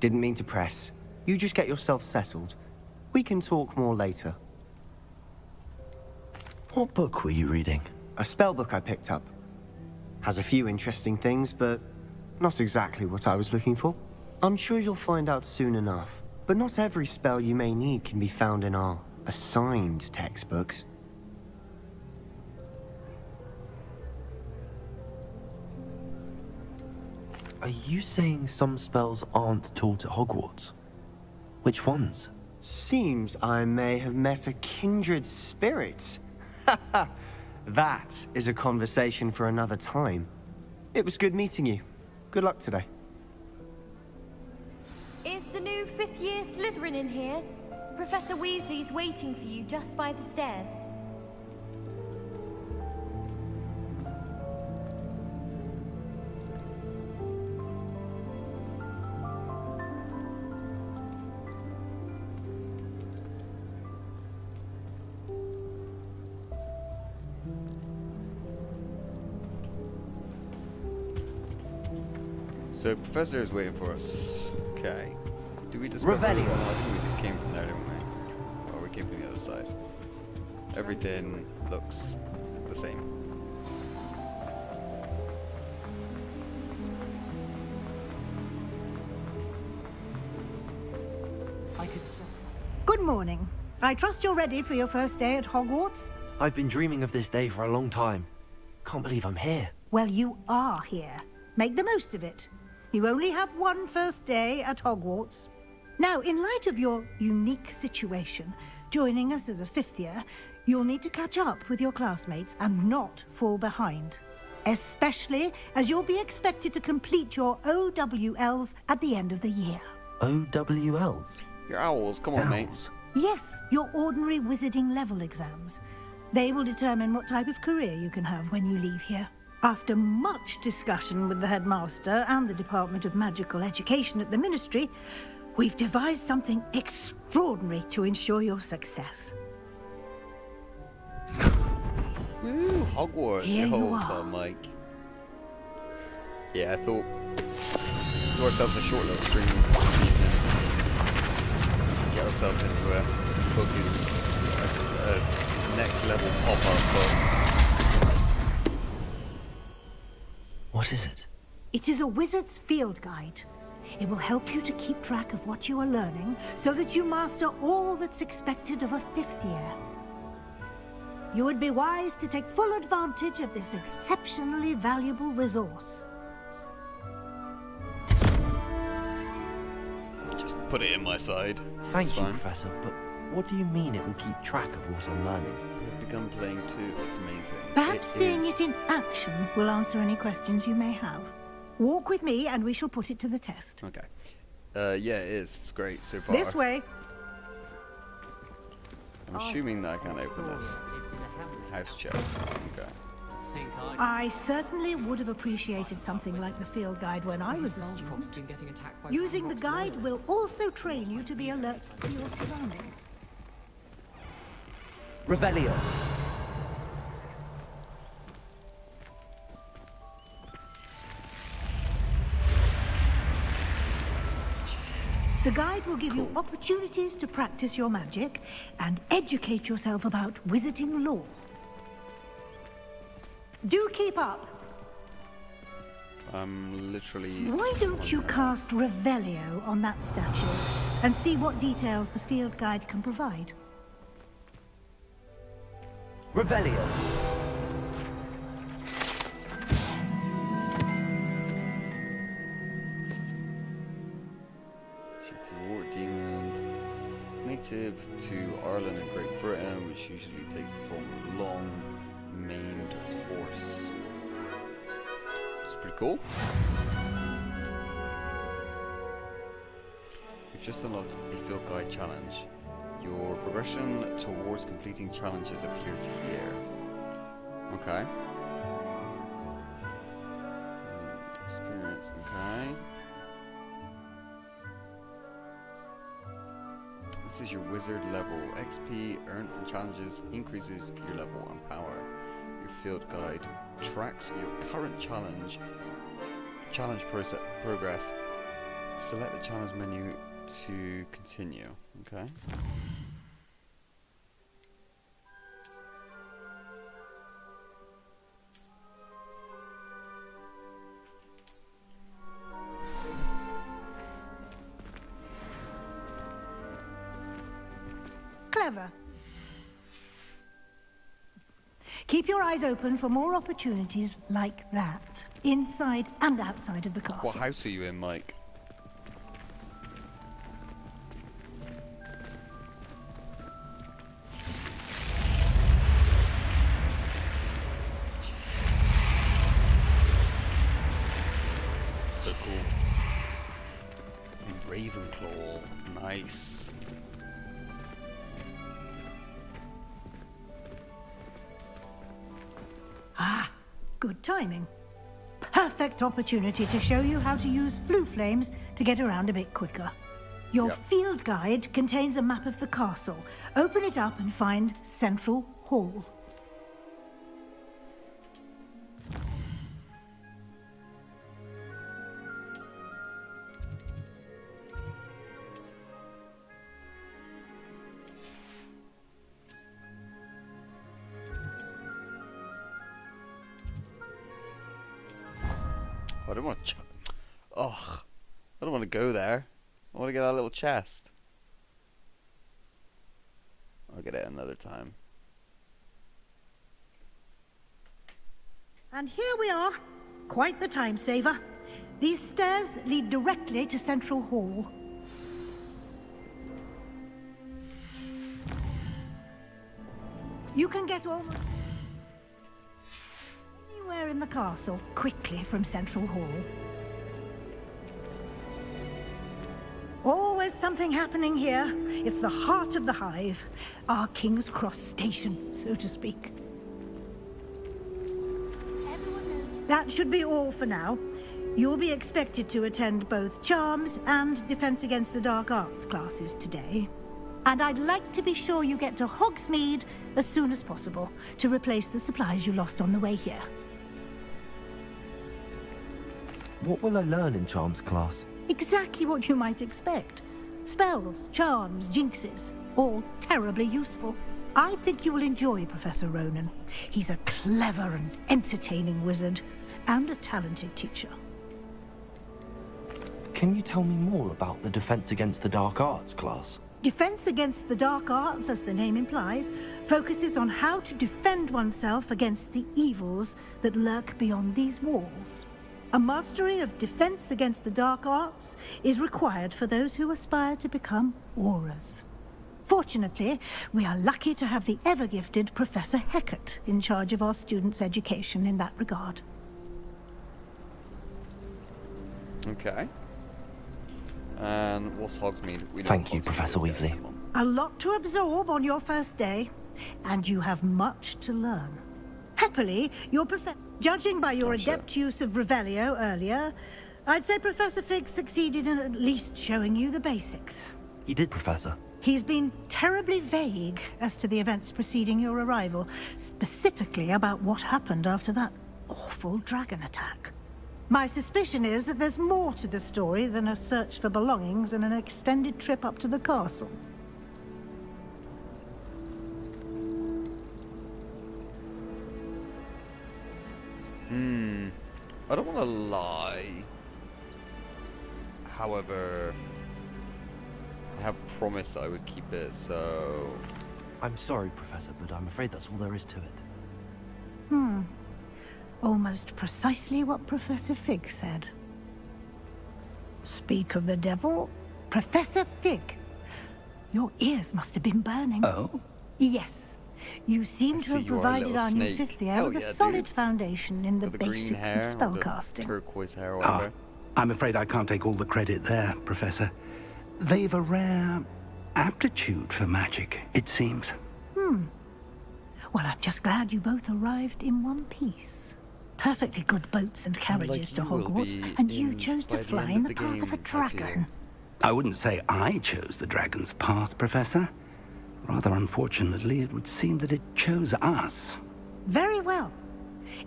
Didn't mean to press. You just get yourself settled. We can talk more later. What book were you reading? A spell book I picked up. Has a few interesting things, but not exactly what I was looking for. I'm sure you'll find out soon enough. But not every spell you may need can be found in our assigned textbooks. Are you saying some spells aren't taught at Hogwarts? Which ones? Seems I may have met a kindred spirit. That is a conversation for another time. It was good meeting you. Good luck today. Is the new 5th year Slytherin in here? Professor Weasley's waiting for you just by the stairs. So, Professor is waiting for us. Okay. Do we discover? Revelio. No, I think we just came from there, didn't we? Or we came from the other side. Everything looks the same. Good morning. I trust you're ready for your first day at Hogwarts? I've been dreaming of this day for a long time. Can't believe I'm here. Well, you are here. Make the most of it. You only have one first day at Hogwarts. Now, in light of your unique situation, joining us as a 5th year, you'll need to catch up with your classmates and not fall behind. Especially as you'll be expected to complete your OWLs at the end of the year. OWLs? Your owls, come on, mate. Yes, your ordinary wizarding level exams. They will determine what type of career you can have when you leave here. After much discussion with the headmaster and the Department of Magical Education at the Ministry, we've devised something extraordinary to ensure your success. Woo, Hogwarts. Here you Yo, are. Mike. Yeah, I thought we ourselves a short little stream this evening. Get ourselves into it. This book is a next level pop-art book. What is it? It is a wizard's field guide. It will help you to keep track of what you are learning so that you master all that's expected of a 5th year. You would be wise to take full advantage of this exceptionally valuable resource. Just put it in my side. Thank It's you, fine. Professor, but what do you mean it will keep track of what I'm learning? I've begun playing too. It's amazing. Perhaps seeing it in action will answer any questions you may have. Walk with me and we shall put it to the test. Okay. Yeah, it is. It's great so far. This way. I'm assuming that I can't open this. House chest. Okay. I certainly would have appreciated something like the field guide when I was a student. Using the guide will also train you to be alert to your surroundings. Revelio. The guide will give you opportunities to practice your magic and educate yourself about wizarding lore. Do keep up. I'm literally... Why don't you cast Revelio on that statue and see what details the field guide can provide? Revelio. She's a war demon. Native to Ireland and Great Britain, which usually takes the form of a long, maned horse. It's pretty cool. We've just unlocked a field guide challenge. Your progression towards completing challenges appears here. Okay. Experience, okay. This is your wizard level. XP earned from challenges increases your level and power. Your field guide tracks your current challenge progress. Select the challenge menu to continue. Okay. Clever. Keep your eyes open for more opportunities like that, inside and outside of the castle. What house are you in, Mike? So cool. In Ravenclaw. Nice. Ah, good timing. Perfect opportunity to show you how to use flue flames to get around a bit quicker. Your Yep. field guide contains a map of the castle. Open it up and find Central Hall. I don't want to. Ugh. I don't want to go there. I want to get that little chest. I'll get it another time. And here we are. Quite the time saver. These stairs lead directly to Central Hall. You can get almost anywhere in the castle quickly from Central Hall. Always something happening here. It's the heart of the hive, our King's Cross station, so to speak. That should be all for now. You'll be expected to attend both Charms and Defense Against the Dark Arts classes today. And I'd like to be sure you get to Hogsmeade as soon as possible to replace the supplies you lost on the way here. What will I learn in Charms class? Exactly what you might expect. Spells, charms, jinxes, all terribly useful. I think you will enjoy Professor Ronan. He's a clever and entertaining wizard, and a talented teacher. Can you tell me more about the Defense Against the Dark Arts class? Defense Against the Dark Arts, as the name implies, focuses on how to defend oneself against the evils that lurk beyond these walls. A mastery of Defense Against the Dark Arts is required for those who aspire to become Aurors. Fortunately, we are lucky to have the ever-gifted Professor Hecat in charge of our students' education in that regard. Okay. And what's Hogsmeade? We know Thank what you, Hogsmeade Professor is, Weasley. guys. A lot to absorb on your first day, and you have much to learn. Happily, judging by your adept use of Revelio earlier, I'd say Professor Fig succeeded in at least showing you the basics. He did, Professor. He's been terribly vague as to the events preceding your arrival, specifically about what happened after that awful dragon attack. My suspicion is that there's more to the story than a search for belongings and an extended trip up to the castle. I don't want to lie. However, I have promised I would keep it, so... I'm sorry, Professor, but I'm afraid that's all there is to it. Almost precisely what Professor Fig said. Speak of the devil, Professor Fig. Your ears must have been burning. Oh? Yes. You seem to have you are a provided little our new snake. fifth year Hell with a yeah, solid dude. foundation in the With the green basics hair, of or the spellcasting. turquoise hair, or whatever. I'm afraid I can't take all the credit there, Professor. They've a rare aptitude for magic, it seems. Well, I'm just glad you both arrived in one piece. Perfectly good boats and carriages to you will Hogwarts, be and you in chose to by the fly end in of the the path of a game, I feel. dragon. I wouldn't say I chose the dragon's path, Professor. Rather unfortunately, it would seem that it chose us. Very well.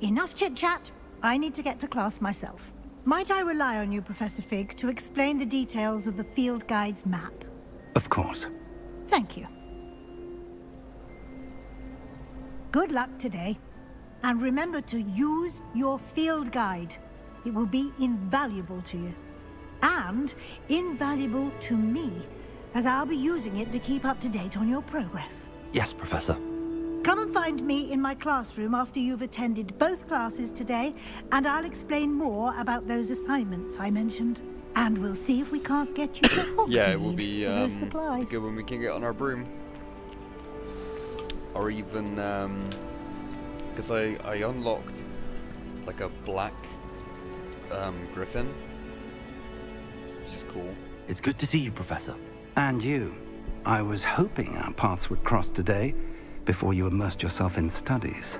Enough chit-chat. I need to get to class myself. Might I rely on you, Professor Fig, to explain the details of the field guide's map? Of course. Thank you. Good luck today. And remember to use your field guide. It will be invaluable to you. And invaluable to me, as I'll be using it to keep up to date on your progress. Yes, Professor. Come and find me in my classroom after you've attended both classes today, and I'll explain more about those assignments I mentioned. And we'll see if we can't get you to Hogsmeade Yeah, it will be for those supplies. good when we can get on our broom. Or even, because I unlocked like a black griffin, which is cool. It's good to see you, Professor. And you. I was hoping our paths would cross today, before you immersed yourself in studies.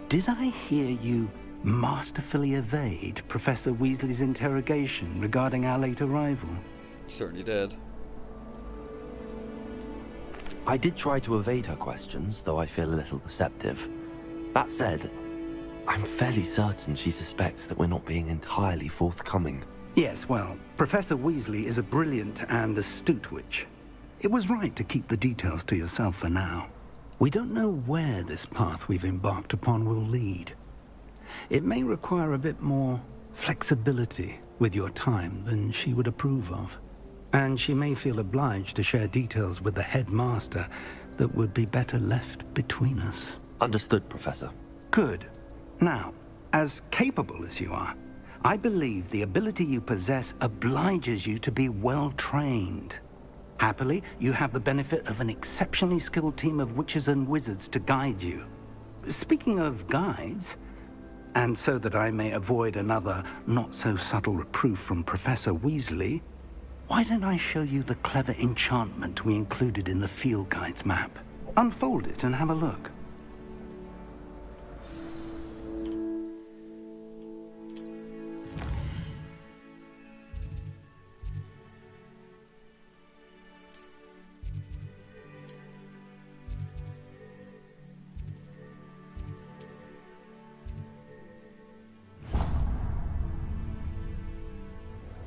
Did I hear you masterfully evade Professor Weasley's interrogation regarding our late arrival? You certainly did. I did try to evade her questions, though I feel a little deceptive. That said, I'm fairly certain she suspects that we're not being entirely forthcoming. Yes, well, Professor Weasley is a brilliant and astute witch. It was right to keep the details to yourself for now. We don't know where this path we've embarked upon will lead. It may require a bit more flexibility with your time than she would approve of. And she may feel obliged to share details with the headmaster that would be better left between us. Understood, Professor. Good. Now, As capable as you are, I believe the ability you possess obliges you to be well-trained. Happily, you have the benefit of an exceptionally skilled team of witches and wizards to guide you. Speaking of guides, and so that I may avoid another not-so-subtle reproof from Professor Weasley, why don't I show you the clever enchantment we included in the field guide's map? Unfold it and have a look.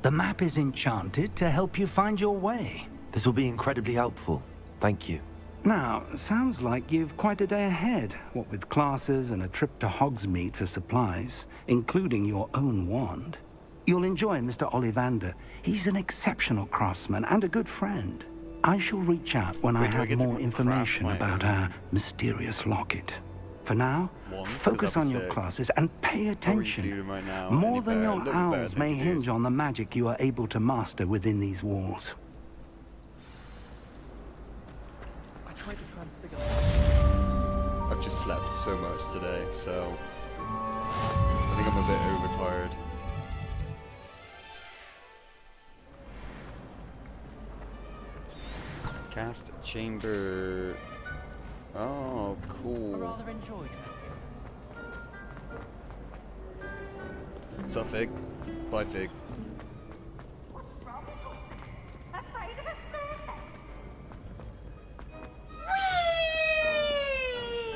The map is enchanted to help you find your way. This will be incredibly helpful. Thank you. Now, sounds like you've quite a day ahead, what with classes and a trip to Hogsmeade for supplies, including your own wand. You'll enjoy Mr. Ollivander. He's an exceptional craftsman and a good friend. I shall reach out when I have more information about our mysterious locket. For now, focus on your classes and pay attention. More than your owls may hinge on the magic you are able to master within these walls. I've just slept so much today, so I think I'm a bit overtired. Cast chamber. Oh, cool. What's up, Fig? Bye, Fig.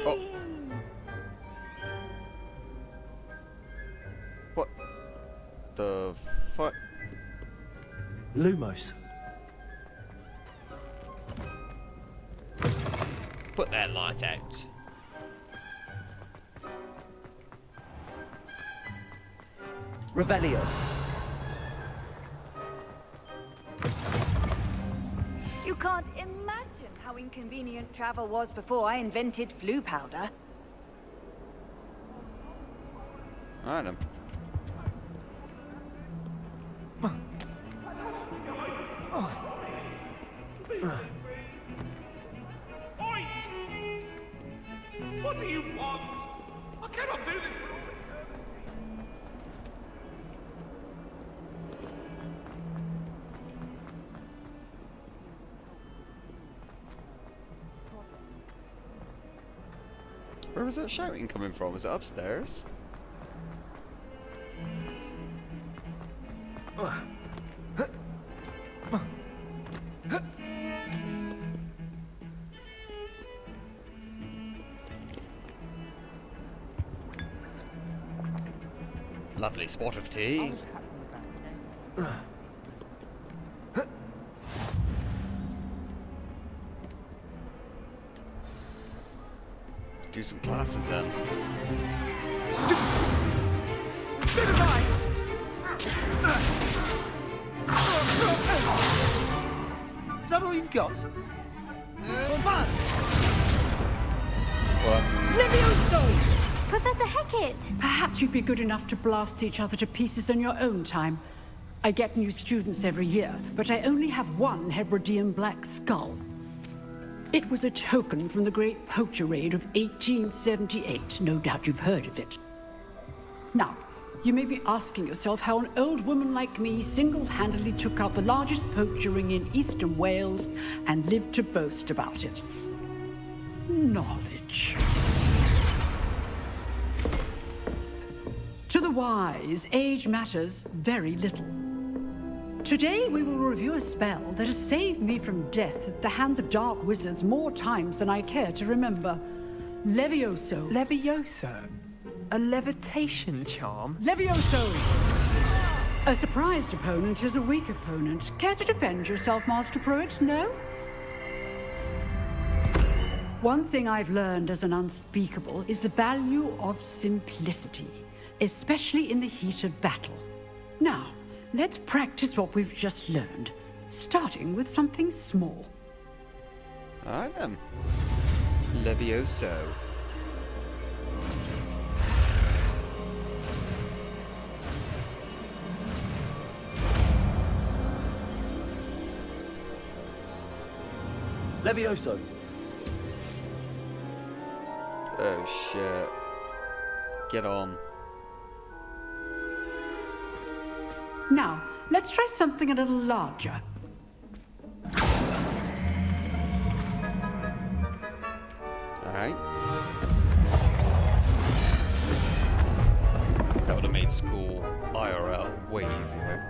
Oh. What the fuck? Lumos. Put that light out. Revelio. You can't imagine how inconvenient travel was before I invented flu powder. Item. What do you want? I cannot do this. Where was that shouting coming from? Was it upstairs? Lovely spot of tea. Let's do some classes then. Is that all you've got? Well, that's Levioso! Professor Hecat! Perhaps you'd be good enough to blast each other to pieces in your own time. I get new students every year, but I only have one Hebridean black skull. It was a token from the Great Poacher Raid of 1878. No doubt you've heard of it. Now, you may be asking yourself how an old woman like me single-handedly took out the largest poacher ring in eastern Wales and lived to boast about it. Knowledge. To the wise, age matters very little. Today we will review a spell that has saved me from death at the hands of dark wizards more times than I care to remember. Levioso. Levioso? A levitation charm? Levioso! A surprised opponent is a weak opponent. Care to defend yourself, Master Pruitt? No? One thing I've learned as an unspeakable is the value of simplicity, especially in the heat of battle. Now, let's practice what we've just learned, starting with something small. Alright then. Levioso. Levioso. Oh shit. Get on. Now, let's try something a little larger. Alright. That would have made school IRL way easier.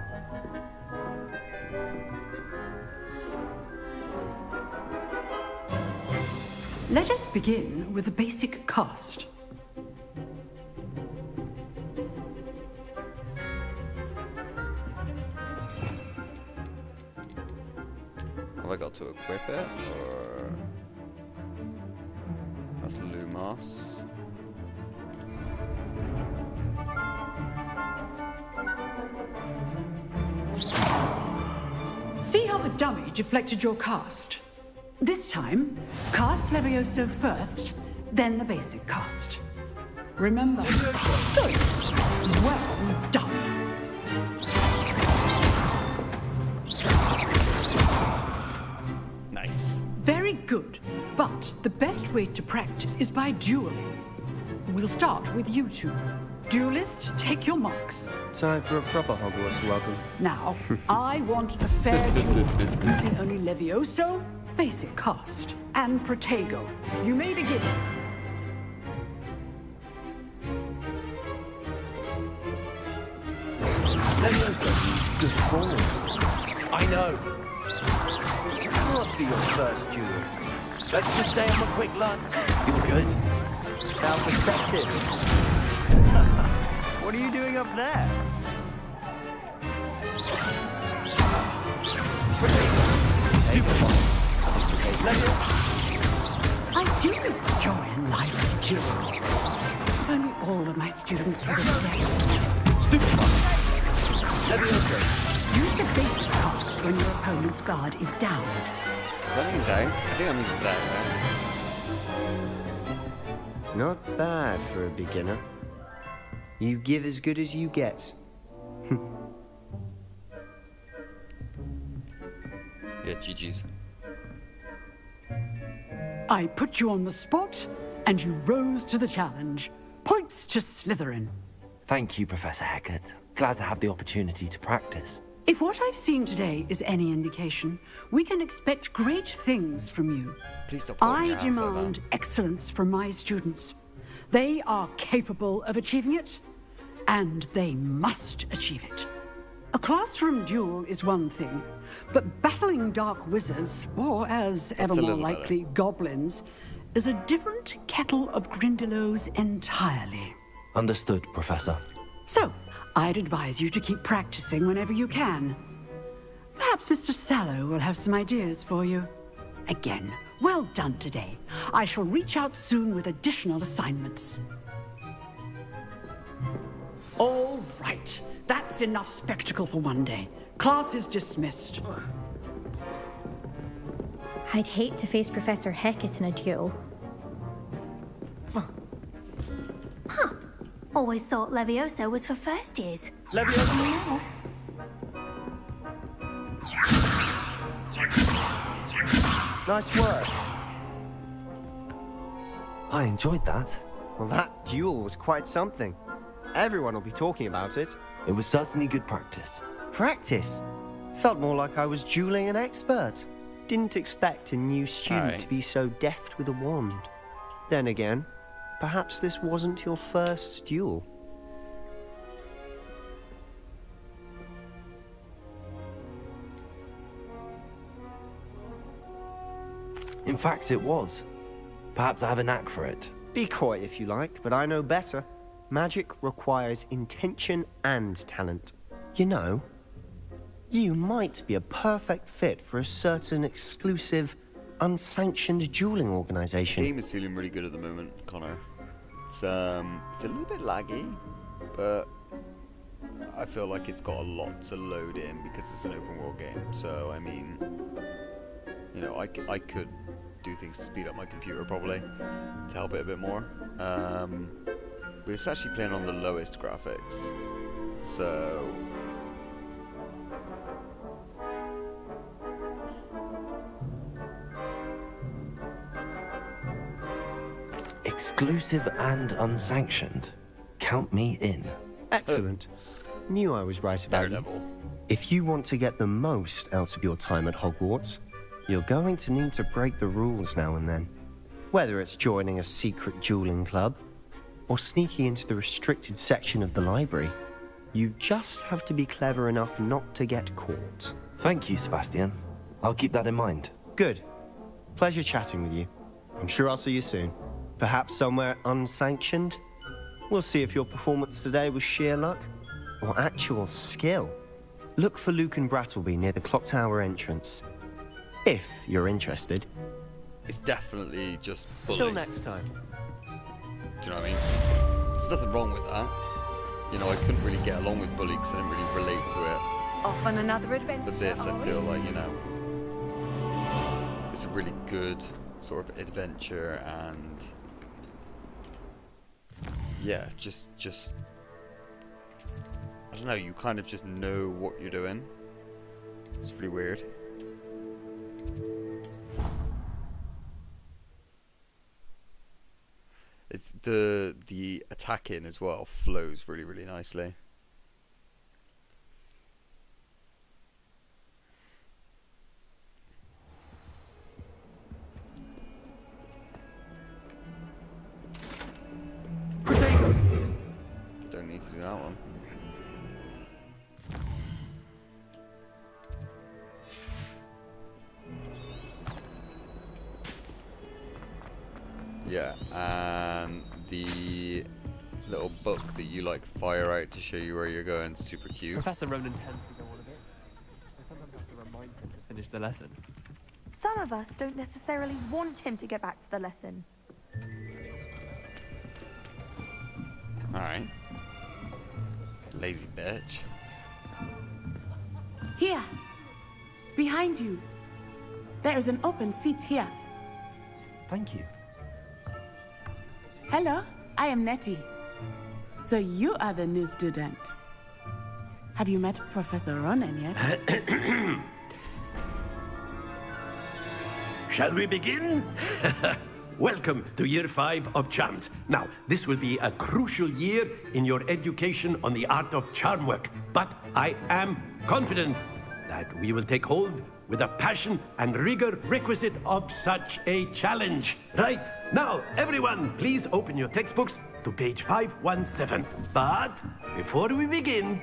Let us begin with the basic cast. Have I got to equip it, or... That's Lumos. See how the dummy deflected your cast? This time, cast Levioso first, then the basic cast. Remember. Good. Well done. Nice. Very good. But the best way to practice is by dueling. We'll start with you two. Duelists, take your marks. Time for a proper Hogwarts welcome. Now, I want a fair duel, using only Levioso, basic cast, and Protego. You may begin. Levioso. Good form. I know. It can't be your first duel. Let's just say I'm a quick learner. You're good. Now perspective. What are you doing up there? I do enjoy a lively duel. If only all of my students would have Stupid. Levioso. Use the basic cast when your opponent's guard is down. I think it's out. I think that means it's out, right? Not bad for a beginner. You give as good as you get. Yeah, GG's. I put you on the spot, and you rose to the challenge. Points to Slytherin. Thank you, Professor Hecat. Glad to have the opportunity to practice. If what I've seen today is any indication, we can expect great things from you. Please stop holding I your hands like demand that. excellence from my students. They are capable of achieving it, and they must achieve it. A classroom duel is one thing, but battling dark wizards, or as ever a more little likely, goblins, is a different kettle of Grindylows entirely. Understood, Professor. So, I'd advise you to keep practicing whenever you can. Perhaps Mr. Sallow will have some ideas for you. Again, well done today. I shall reach out soon with additional assignments. All right. That's enough spectacle for one day. Class is dismissed. I'd hate to face Professor Hecat in a duel. Huh. Always thought Levioso was for first years. Levioso. Nice work. I enjoyed that. Well, that duel was quite something. Everyone will be talking about it. It was certainly good practice. Practice? Felt more like I was dueling an expert. Didn't expect a new student Alright. to be so deft with a wand. Then again, perhaps this wasn't your first duel. In fact, it was. Perhaps I have a knack for it. Be coy if you like, but I know better. Magic requires intention and talent. You know, you might be a perfect fit for a certain exclusive, unsanctioned dueling The organization. game is feeling really good at the moment, Connor. It's a little bit laggy, but I feel like it's got a lot to load in because it's an open world game. So I mean, you know, I could do things to speed up my computer probably to help it a bit more. But it's actually playing on the lowest graphics, so Exclusive and unsanctioned. Count me in. Excellent. Knew I was right about you. If you want to get the most out of your time at Hogwarts, you're going to need to break the rules now and then. Whether it's joining a secret dueling club, or sneaking into the restricted section of the library, you just have to be clever enough not to get caught. Thank you, Sebastian. I'll keep that in mind. Good. Pleasure chatting with you. I'm sure I'll see you soon. Perhaps somewhere unsanctioned? We'll see if your performance today was sheer luck or actual skill. Look for Luke and Brattleby near the clock tower entrance. If you're interested. It's definitely just bully. Till next time. Do you know what I mean? There's nothing wrong with that. You know, I couldn't really get along with bully because I didn't really relate to it. Off on another adventure. But this, I feel like, you know, it's a really good sort of adventure, and yeah, just I don't know, you kind of just know what you're doing. It's really weird. It's the attacking as well flows really, really nicely. Don't need to do that one. Yeah, and the little book that you like fire out to show you where you're going, super cute. Professor Ronan tends to go on a bit. I sometimes have to remind him to finish the lesson. Some of us don't necessarily want him to get back to the lesson. Alright. Lazy bitch. Here! Behind you! There is an open seat here. Thank you. Hello, I am Nettie. So you are the new student. Have you met Professor Ronan yet? Shall we begin? Welcome to Year 5 of Charms. Now, this will be a crucial year in your education on the art of charm work, but I am confident that we will take hold with the passion and rigor requisite of such a challenge. Right, now, everyone, please open your textbooks to page 517. But before we begin,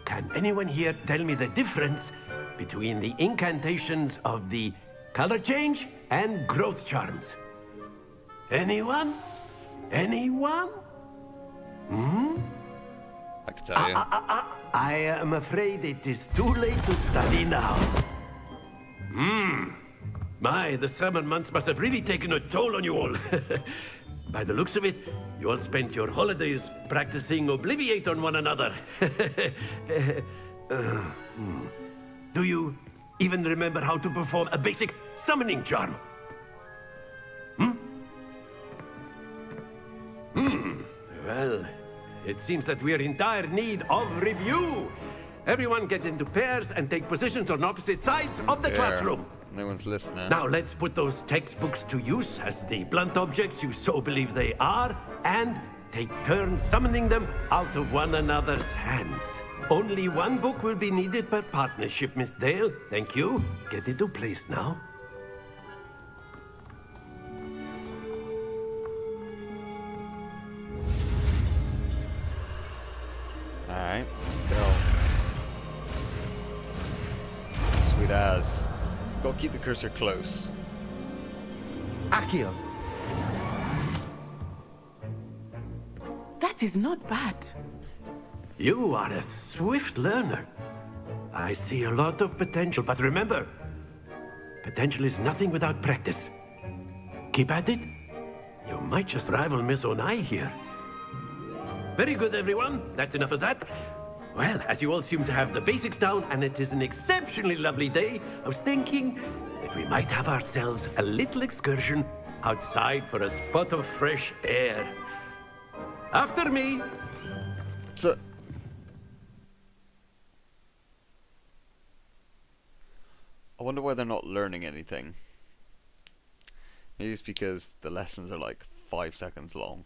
can anyone here tell me the difference between the incantations of the color change and growth charms? Anyone? Anyone? Hmm? I can tell you. I am afraid it is too late to study now. My, the summer months must have really taken a toll on you all. By the looks of it, you all spent your holidays practicing Obliviate on one another. Do you even remember how to perform a basic summoning charm? Well, it seems that we are in dire need of review. Everyone get into pairs and take positions on opposite sides of the classroom. No one's listening. Now let's put those textbooks to use as the blunt objects you so believe they are, and take turns summoning them out of one another's hands. Only one book will be needed per partnership, Miss Dale. Thank you. Get into place now. Alright, let's go. Sweet as. Gotta keep the cursor close. Akio. That is not bad. You are a swift learner. I see a lot of potential, but remember, potential is nothing without practice. Keep at it. You might just rival Miss Onai here. Very good, everyone. That's enough of that. Well, as you all seem to have the basics down, and it is an exceptionally lovely day, I was thinking that we might have ourselves a little excursion outside for a spot of fresh air. After me. So, I wonder why they're not learning anything. Maybe it's because the lessons are like 5 seconds long.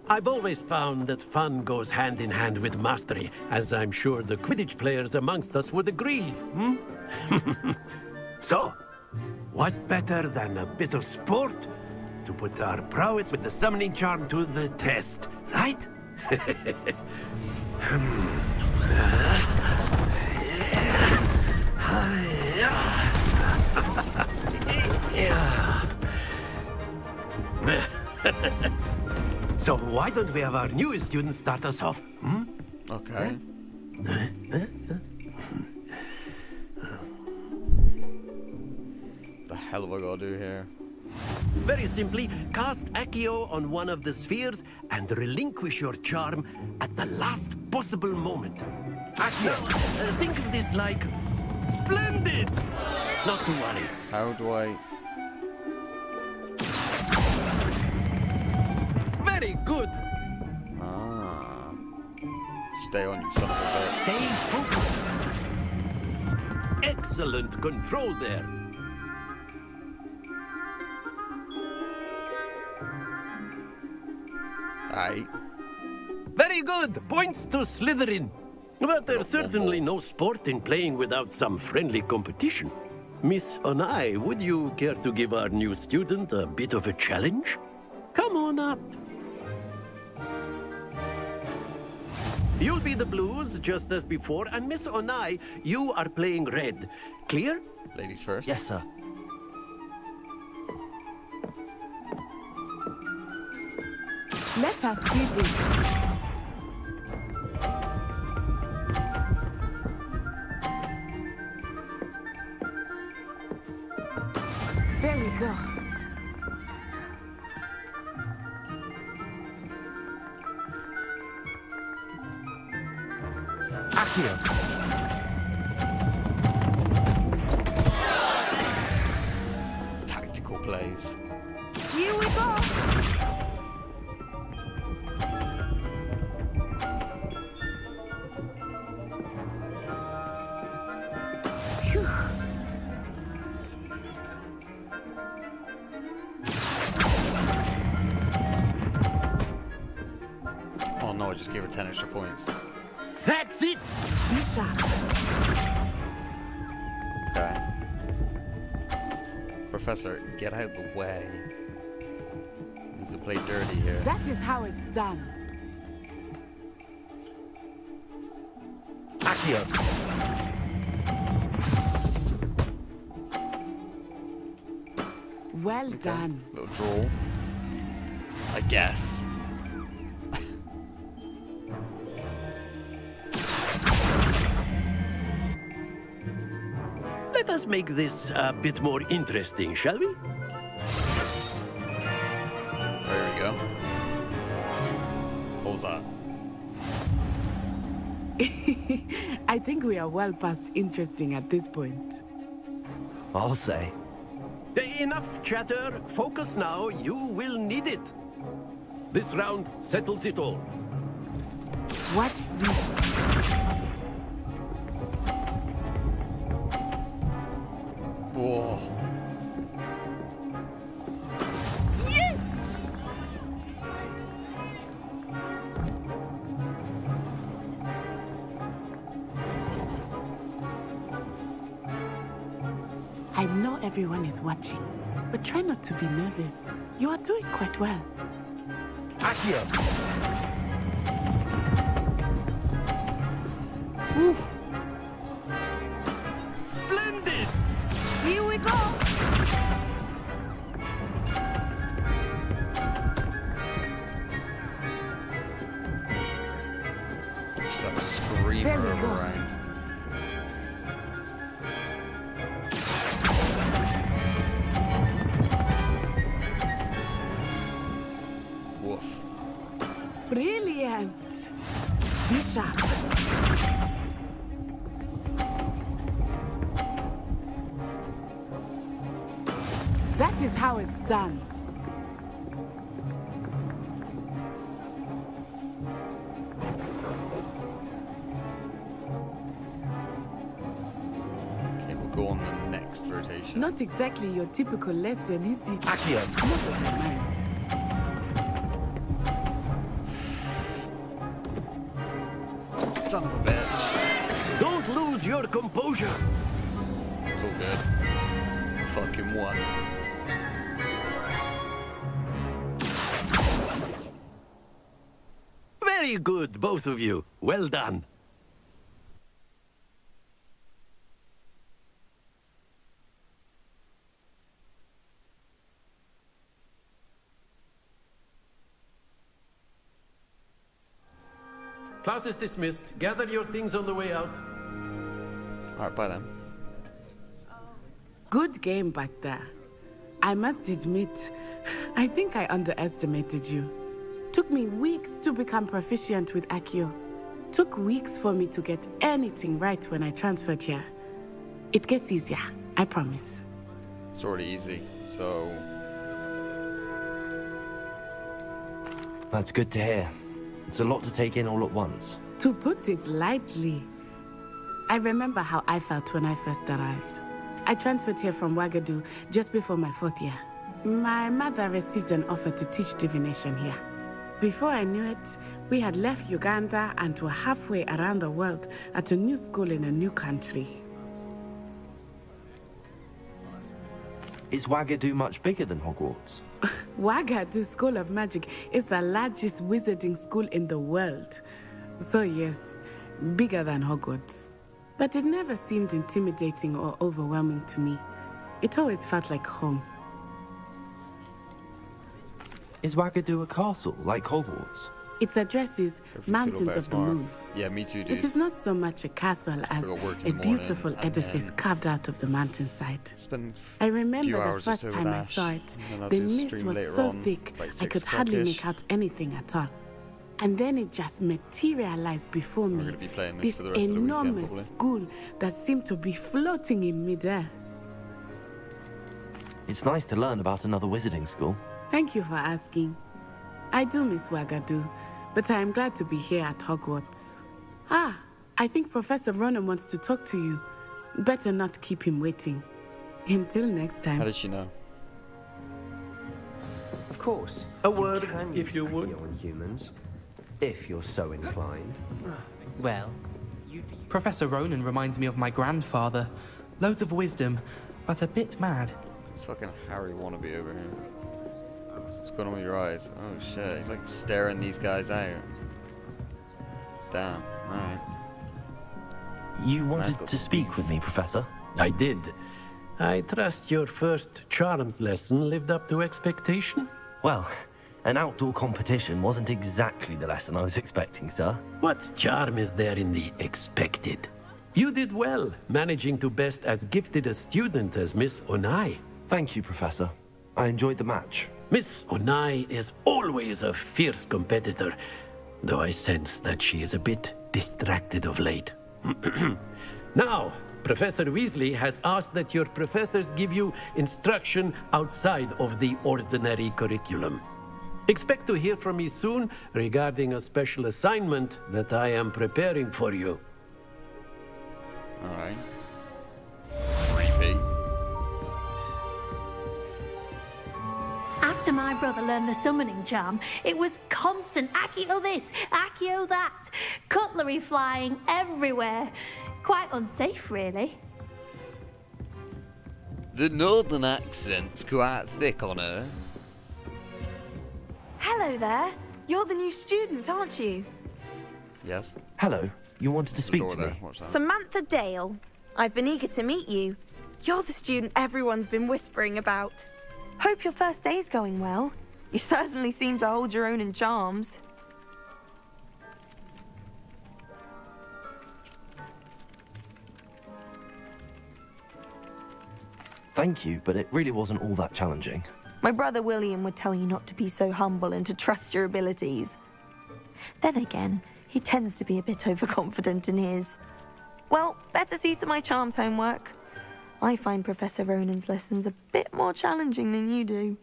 I've always found that fun goes hand in hand with mastery, as I'm sure the Quidditch players amongst us would agree, hmm? So, what better than a bit of sport to put our prowess with the summoning charm to the test, right? So why don't we have our newest student start us off? Hmm? Okay. The hell have I got to do here? Very simply, cast Accio on one of the spheres and relinquish your charm at the last possible moment. Accio, think of this like splendid! Not to worry. How do I... Very good. Ah. Stay on, you son of a bitch. Stay focused. Excellent control there. Aye. Very good. Points to Slytherin. But there's certainly no sport in playing without some friendly competition. Miss Onai, would you care to give our new student a bit of a challenge? Come on up. You'll be the blues, just as before, and Miss Onai, you are playing red. Clear? Ladies first. Yes, sir. Let us see this. There we go. Accio. Tactical plays. Here we go. Oh no, I just gave her 10 extra points. That's it! Bishop. Okay. Professor, get out the way. Need to play dirty here. That is how it's done. Accio. Well done. Little draw. I guess. Let us make this a bit more interesting, shall we? There we go. What was that? I think we are well past interesting at this point. I'll say. Enough chatter. Focus now. You will need it. This round settles it all. Watch this. Whoa. Yes! I know everyone is watching, but try not to be nervous. You are doing quite well. Accio. Splendid! Here we go. Just like screamer There we go. around. Woof. Brilliant! Bishop. That is how it's done. Okay, we'll go on the next rotation. Not exactly your typical lesson, is it? Accio. Not that I mind. Son of a bitch. Don't lose your composure. It's all good. Fucking one. Very good, both of you. Well done. Class is dismissed. Gather your things on the way out. Alright, bye then. Good game back there. I must admit, I think I underestimated you. Took me weeks to become proficient with Accio. Took weeks for me to get anything right when I transferred here. It gets easier, I promise. It's already easy, so... That's good to hear. It's a lot to take in all at once. To put it lightly, I remember how I felt when I first arrived. I transferred here from Wagadu just before my 4th year. My mother received an offer to teach divination here. Before I knew it, we had left Uganda and were halfway around the world at a new school in a new country. Is Wagadu much bigger than Hogwarts? Wagadu School of Magic is the largest wizarding school in the world. So yes, bigger than Hogwarts. But it never seemed intimidating or overwhelming to me. It always felt like home. Is Wagadu a castle, like Hogwarts? Its address is Mountains of the Moon. Yeah, me too, dude. It is not so much a castle as a beautiful edifice then carved out of the mountainside. Spend I remember few the hours or first so time with I Ash, saw it, and then I'll the do a mist stream was later so on, thick like I 6 could hardly o'clock-ish. make out anything at all. And then it just materialized before We're me. gonna be playing this This for the rest of the weekend, enormous probably. school that seemed to be floating in midair. It's nice to learn about another wizarding school. Thank you for asking. I do miss Wagadu, but I am glad to be here at Hogwarts. Ah, I think Professor Ronan wants to talk to you. Better not keep him waiting. Until next time. How did she know? Of course. A word, can if use you would. Accio on humans, if you're so inclined. Well, Professor Ronan reminds me of my grandfather. Loads of wisdom, but a bit mad. It's fucking Harry wannabe over here. What's going on with your eyes? Oh shit, he's like staring these guys out. Damn, alright. You Man's wanted got to some speak beef. with me, Professor? I did. I trust your first charms lesson lived up to expectation? Well, an outdoor competition wasn't exactly the lesson I was expecting, sir. What charm is there in the expected? You did well, managing to best as gifted a student as Miss Onai. Thank you, Professor. I enjoyed the match. Miss Onai is always a fierce competitor, though I sense that she is a bit distracted of late. Now, Professor Weasley has asked that your professors give you instruction outside of the ordinary curriculum. Expect to hear from me soon regarding a special assignment that I am preparing for you. Alright. Creepy. After my brother learned the summoning charm, it was constant Accio this, Accio that. Cutlery flying everywhere. Quite unsafe, really. The northern accent's quite thick on her. Hello there. You're the new student, aren't you? Yes. Hello. You wanted to speak to me? Samantha Dale. I've been eager to meet you. You're the student everyone's been whispering about. Hope your first day's going well. You certainly seem to hold your own in charms. Thank you, but it really wasn't all that challenging. My brother William would tell you not to be so humble and to trust your abilities. Then again, he tends to be a bit overconfident in his. Well, better see to my charms homework. I find Professor Ronan's lessons a bit more challenging than you do.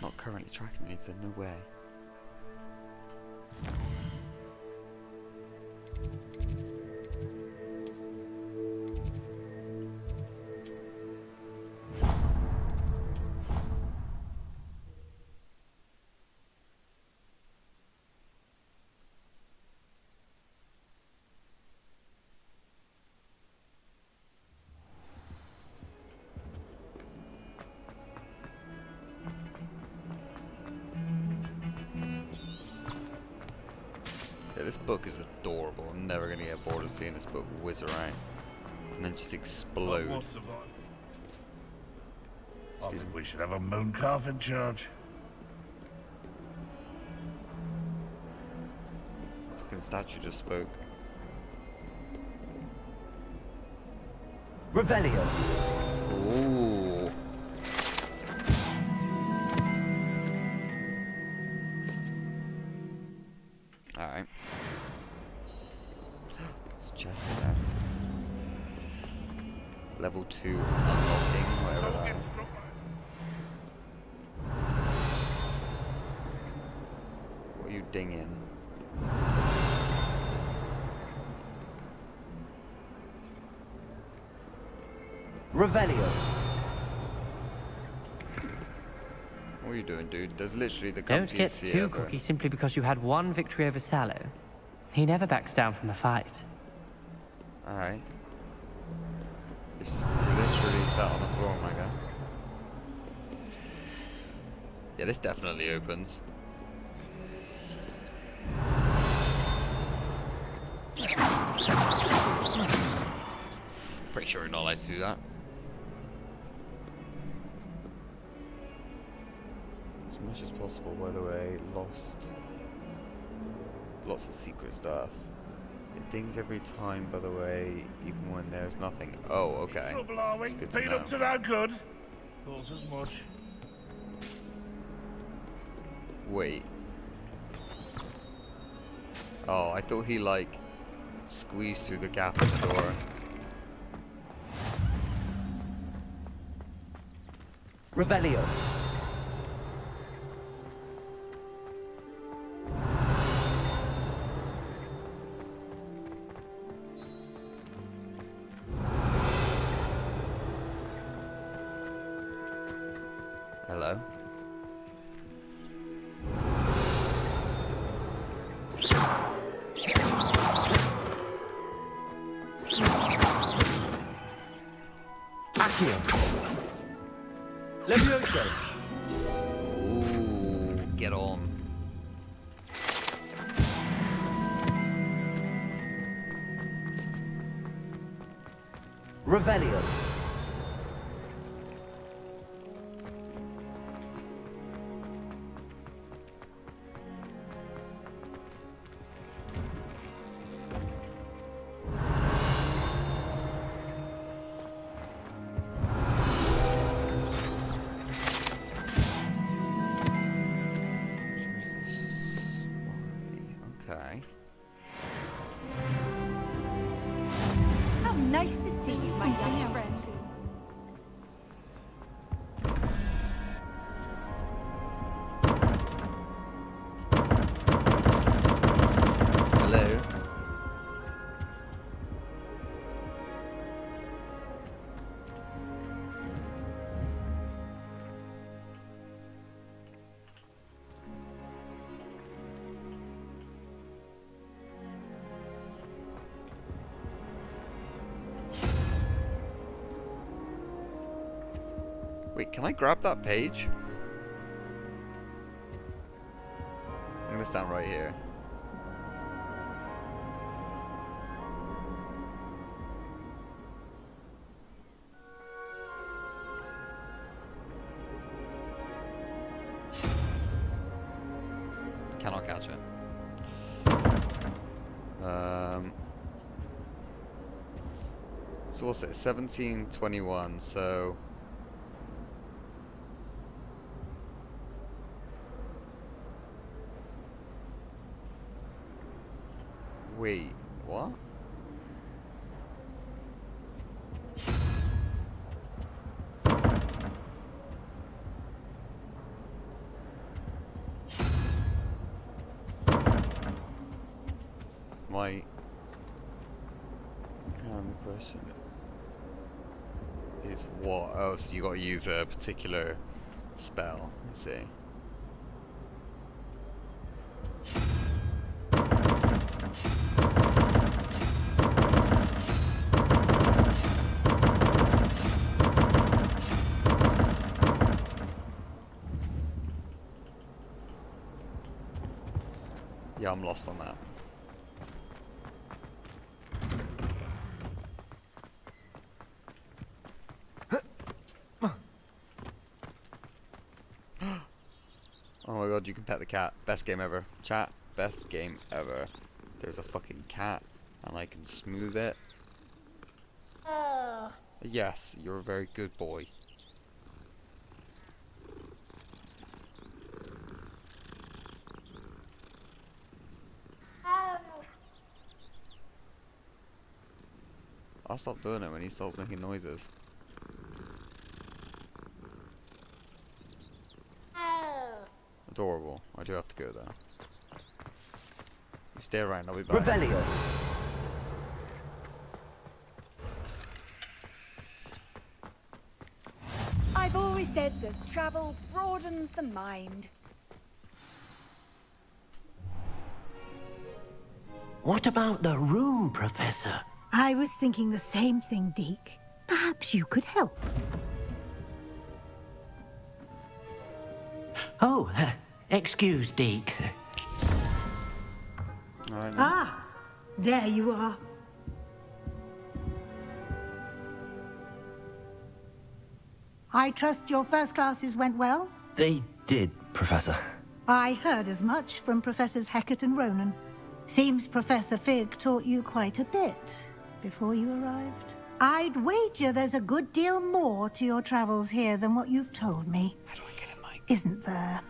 Not currently tracking anything, no way. Yeah, this book is adorable. I'm never gonna get bored of seeing this book whiz around and then just explode. I think we should have a moon calf in charge. Fucking statue just spoke. Revelio. Ooh. Alright. It's chest in there. Level 2 unlocking, whatever that is. What are you dinging? Revelio. What are you doing, dude? There's literally the Don't company get too cocky simply because you had one victory over Sallow. He never backs down from a fight. Alright. You're literally sat on the floor, my guy. Yeah, this definitely opens. Pretty sure you're not allowed to do that. As much as possible, by the way. Lots of secret stuff. It dings every time, by the way, even when there's nothing. Oh, okay. Trouble, are we? Been up to no good. Thought as much. Wait. Oh, I thought he, like, squeezed through the gap in the door. Revelio. Hello. Accio. Levioso. Ooh, get on. Revelio. Okay. How nice to see you, my young friend. Hello. Wait, can I grab that page? I'm gonna stand right here. Cannot catch it. So what's it? 1721, so wait, what? Question is what? Oh, so you got to use a particular spell. I see. Yeah, I'm lost on that. Oh my god, you can pet the cat. Best game ever. Chat, best game ever. There's a fucking cat, and I can smooth it. Yes, you're a very good boy. I'll stop doing it when he starts making noises. Adorable. I do have to go though. You stay around, I'll be back. Revelio. I've always said that travel broadens the mind. What about the room, Professor? I was thinking the same thing, Deke. Perhaps you could help. Oh, excuse, Deke. Ah, there you are. I trust your first classes went well? They did, Professor. I heard as much from Professors Hecat and Ronan. Seems Professor Fig taught you quite a bit before you arrived. I'd wager there's a good deal more to your travels here than what you've told me. How do I get a mic? Isn't there?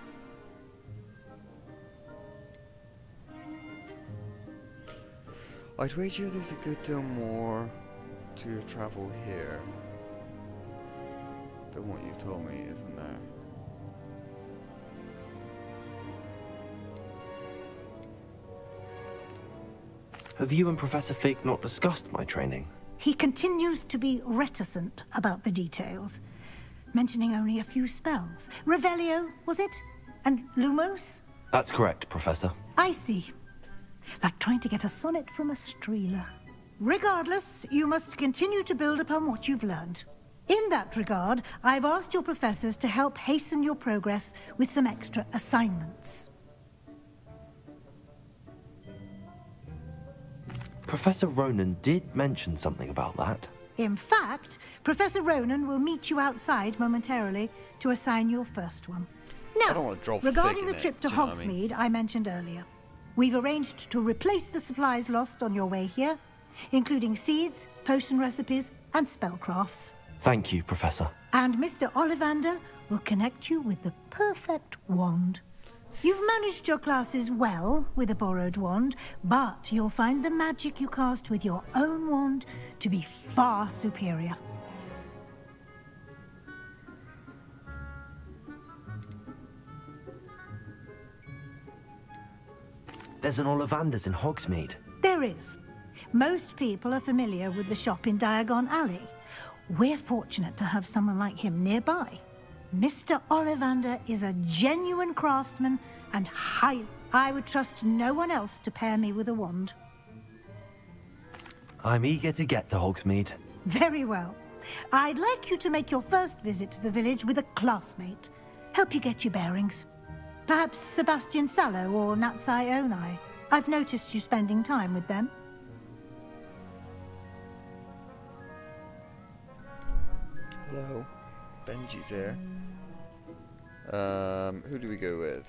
I'd wager there's a good deal more to your travel here than what you've told me, isn't there? Have you and Professor Fig not discussed my training? He continues to be reticent about the details, mentioning only a few spells. Revelio, was it? And Lumos? That's correct, Professor. I see. Like trying to get a sonnet from a streeler. Regardless, you must continue to build upon what you've learned. In that regard, I've asked your professors to help hasten your progress with some extra assignments. Professor Ronan did mention something about that. In fact, Professor Ronan will meet you outside momentarily to assign your first one. I don't want to drop Regarding Fig the in trip it, to do you know what I mean? Hogsmeade I mentioned earlier, we've arranged to replace the supplies lost on your way here, including seeds, potion recipes, and spellcrafts. Thank you, Professor. And Mr. Ollivander will connect you with the perfect wand. You've managed your classes well with a borrowed wand, but you'll find the magic you cast with your own wand to be far superior. There's an Ollivander's in Hogsmeade. There is. Most people are familiar with the shop in Diagon Alley. We're fortunate to have someone like him nearby. Mr. Ollivander is a genuine craftsman and I would trust no one else to pair me with a wand. I'm eager to get to Hogsmeade. Very well. I'd like you to make your first visit to the village with a classmate. Help you get your bearings. Perhaps Sebastian Sallow or Natsai Onai. I've noticed you spending time with them. Hello. Benji's here. Who do we go with?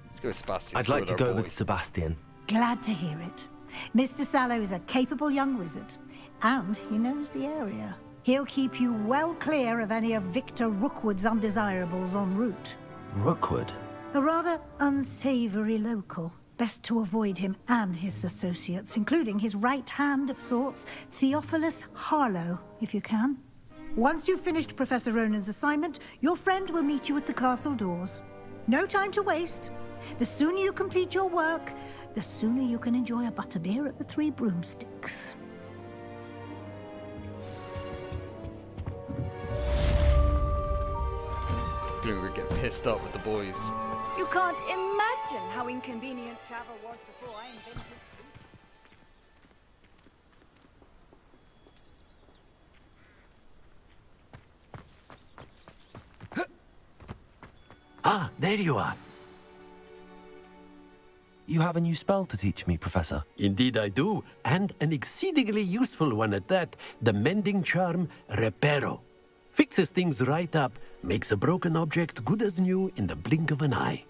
Let's go with Sebastian. I'd like to go with Sebastian. Glad to hear it. Mr. Sallow is a capable young wizard, and he knows the area. He'll keep you well clear of any of Victor Rookwood's undesirables en route. Rookwood? A rather unsavory local. Best to avoid him and his associates, including his right hand of sorts, Theophilus Harlow, if you can. Once you've finished Professor Ronan's assignment, your friend will meet you at the castle doors. No time to waste. The sooner you complete your work, the sooner you can enjoy a butterbeer at the Three Broomsticks. Gonna get pissed up with the boys. You can't imagine how inconvenient travel was before I invented... Ah, there you are. You have a new spell to teach me, Professor. Indeed I do, and an exceedingly useful one at that. The mending charm, Reparo. Fixes things right up, makes a broken object good as new in the blink of an eye.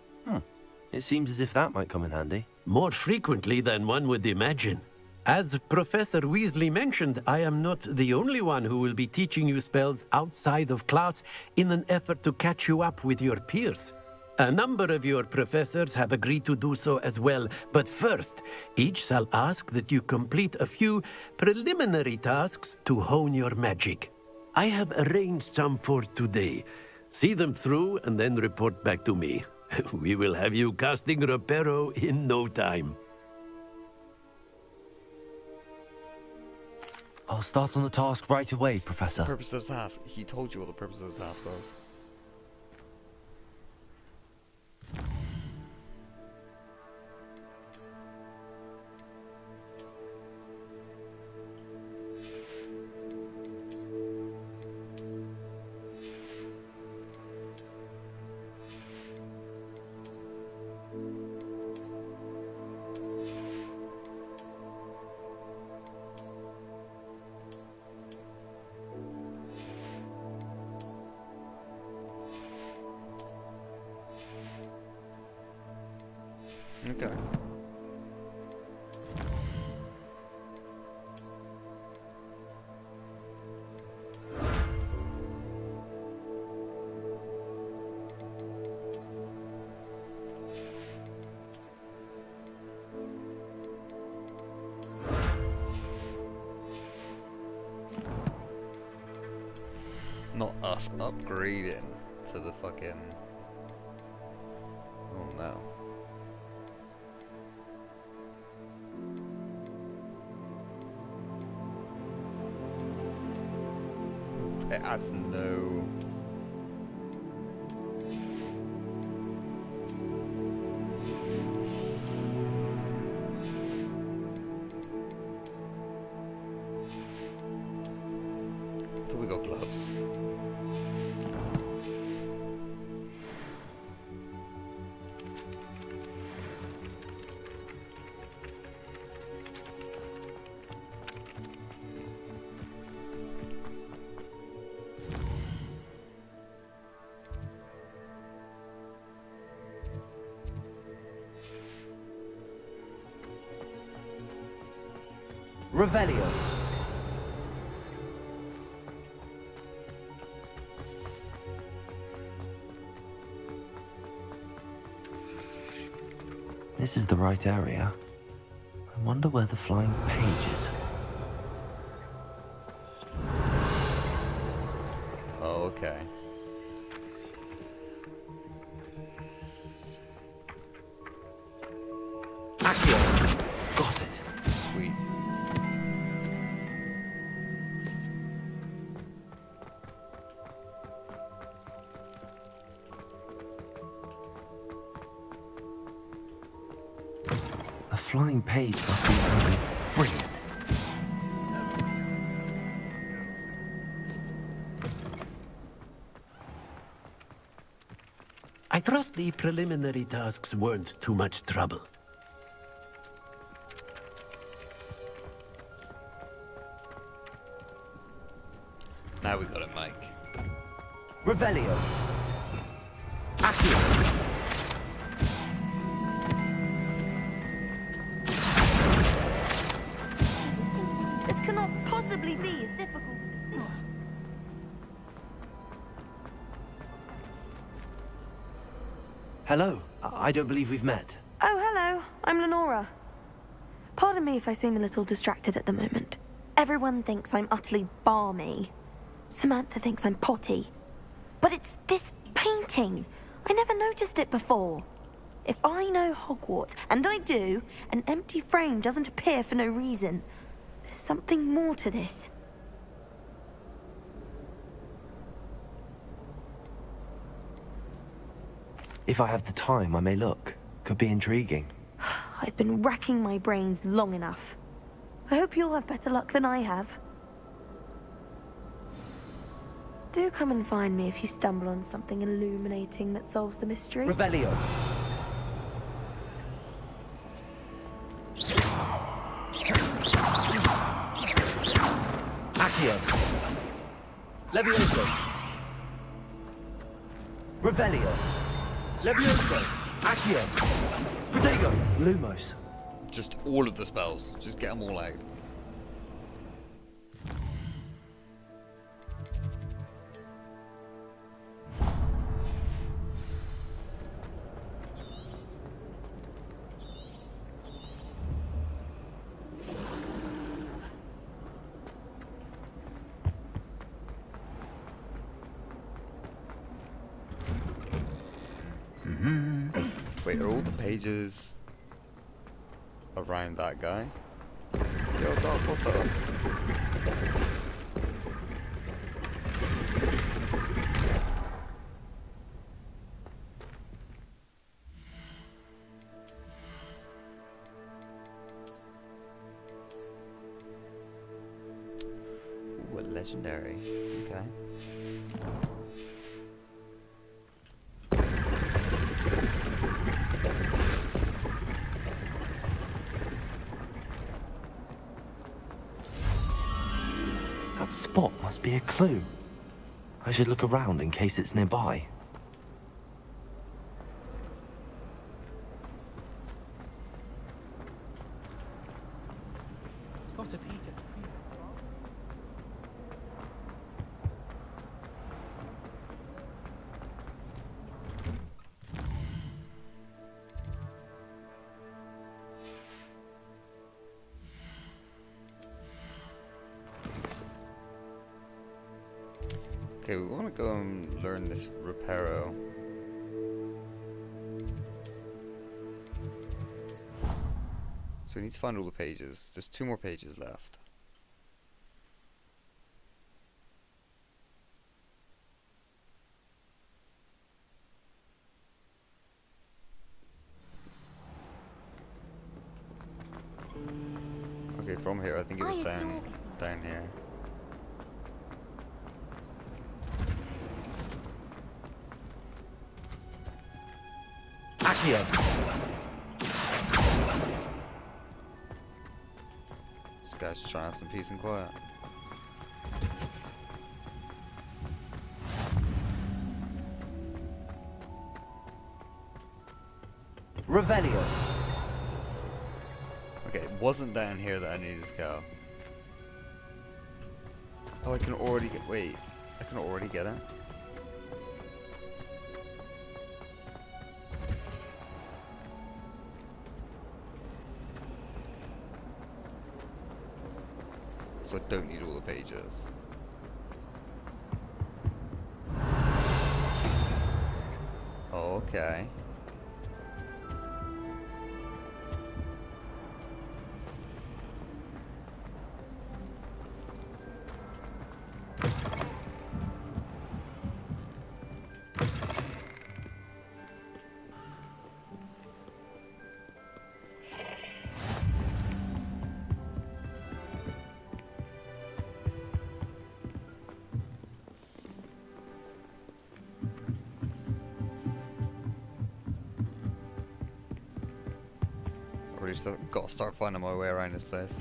It seems as if that might come in handy. More frequently than one would imagine. As Professor Weasley mentioned, I am not the only one who will be teaching you spells outside of class in an effort to catch you up with your peers. A number of your professors have agreed to do so as well, but first, each shall ask that you complete a few preliminary tasks to hone your magic. I have arranged some for today. See them through and then report back to me. We will have you casting Reparo in no time. I'll start on the task right away, Professor. The purpose of the task. He told you what the purpose of the task was. Okay. Not us upgrading to the fucking... Oh no. It adds no... I thought we got gloves. Revelio. This is the right area. I wonder where the flying page is. Oh, okay. Accio. Got it. Sweet. A flying page must be something brilliant. I trust the preliminary tasks weren't too much trouble. Now we got it, Mike. Revelio. Accio. This cannot possibly be as difficult as it seems. Hello. I don't believe we've met. Oh, hello. I'm Lenora. Pardon me if I seem a little distracted at the moment. Everyone thinks I'm utterly balmy. Samantha thinks I'm potty. But it's this painting. I never noticed it before. If I know Hogwarts, and I do, an empty frame doesn't appear for no reason. There's something more to this. If I have the time, I may look. Could be intriguing. I've been racking my brains long enough. I hope you'll have better luck than I have. Do come and find me if you stumble on something illuminating that solves the mystery. Revelio. Accio. Levioso. Revelio. Levioso. Accio. Protego. Lumos. Just all of the spells. Just get them all out. Wait, are all the pages around that guy? Yo, Doc, what's up? Ooh, a legendary. Okay. That spot must be a clue. I should look around in case it's nearby. Got a Peter. Okay, we want to go and learn this Reparo. So we need to find all the pages. There's 2 more pages left. Okay, from here, I think it was down here. Accio. This guy's just trying to have some peace and quiet. Revelio. Okay, it wasn't down here that I needed to go. Oh, I can already get. Wait, I can already get it. So I don't need all the pages. Oh, okay. Already got to start finding my way around this place.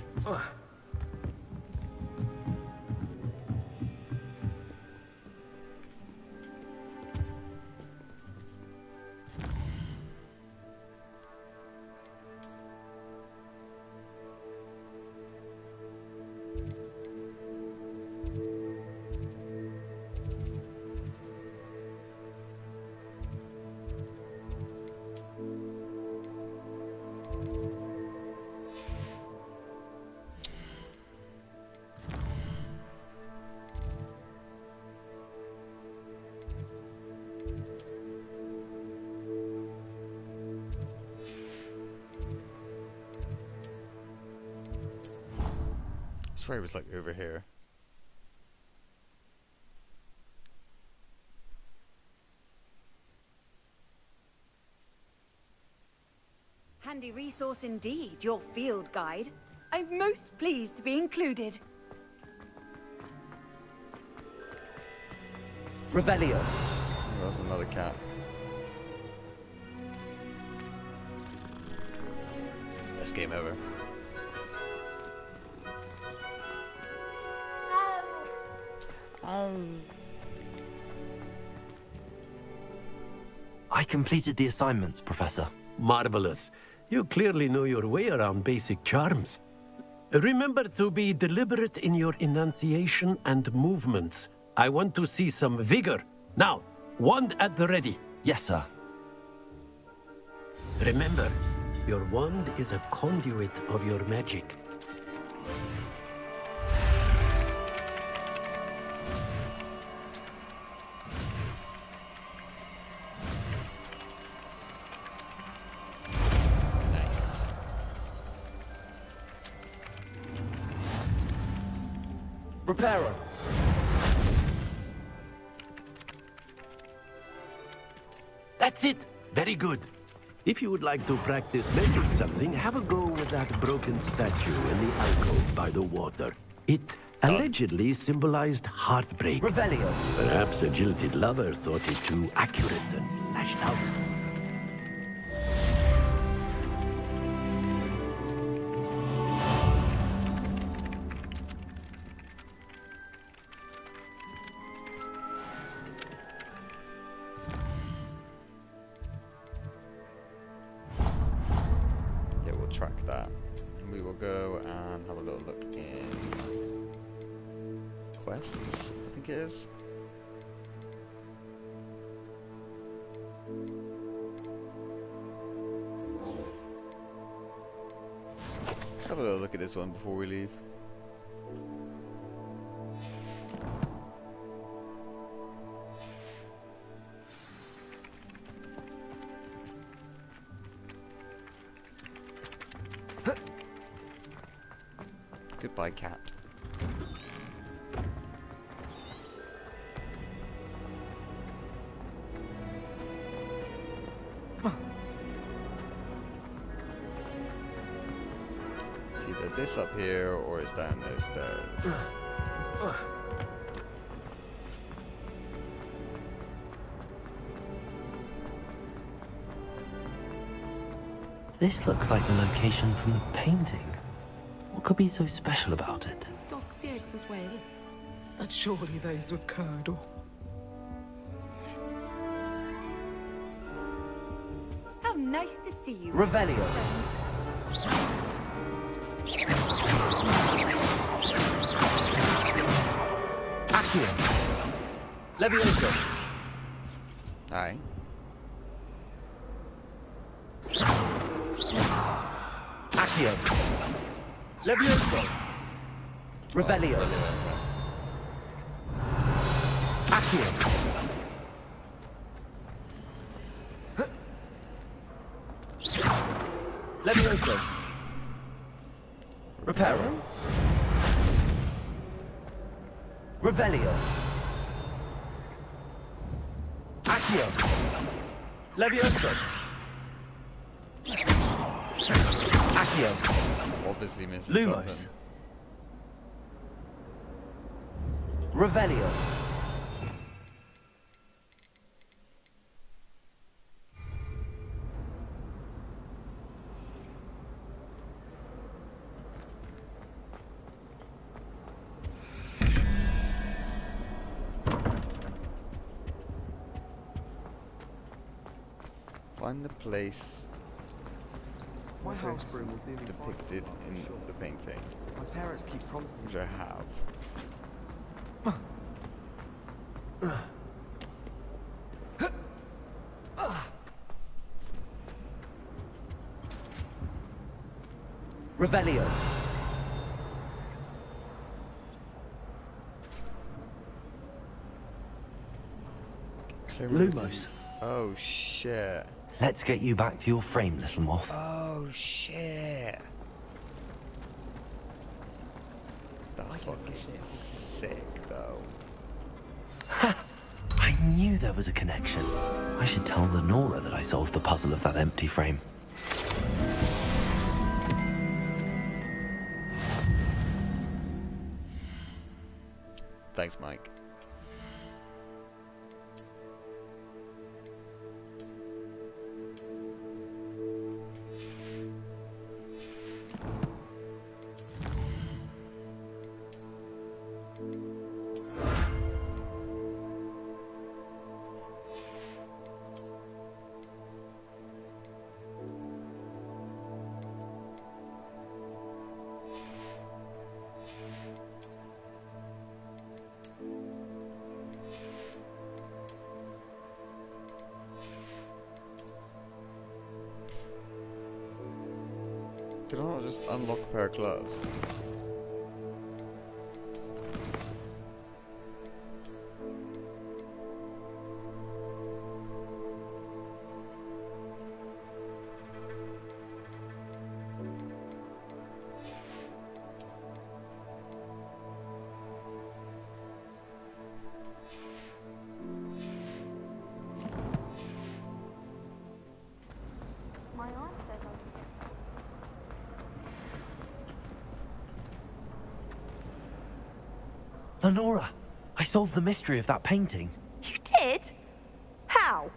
swear it was like over here. Handy resource indeed, your field guide. I'm most pleased to be included. Revelio. Oh, there's another cat. That's game over. I completed the assignments, Professor. Marvelous. You clearly know your way around basic charms. Remember to be deliberate in your enunciation and movements. I want to see some vigor. Now, wand at the ready. Yes, sir. Remember, your wand is a conduit of your magic. Nice. Reparo. That's it. Very good. If you would like to practice mending something, have a go with that broken statue in the alcove by the water. It allegedly symbolized heartbreak. Revelio. Perhaps a jilted lover thought it too accurate and lashed out. Track that, and we will go and have a little look in quests, I think it is. Let's have a little look at this one before we leave. Goodbye, cat. It's either this up here or it's down those stairs. This looks like the location from the painting. What could be so special about it? Dock's eggs as well. And surely those were curdle. How nice to see you. Revelio. Accio. Levioso. Aye. Accio. Levioso. Revelio. Accio. Levioso. Reparo. Revelio. Accio. Levioso. Accio. Obviously missing Lumos. something. Revelio. Find the place My house broom was nearly depicted in the painting, My parents keep prompting which I have. Revelio. Lumos. Oh shit. Let's get you back to your frame, little moth. Oh shit. That's fucking sick, though. I knew there was a connection. I should tell Lenora that I solved the puzzle of that empty frame. Thanks, Mike. Did I not just unlock a pair of gloves? Lenora, I solved the mystery of that painting. You did? How?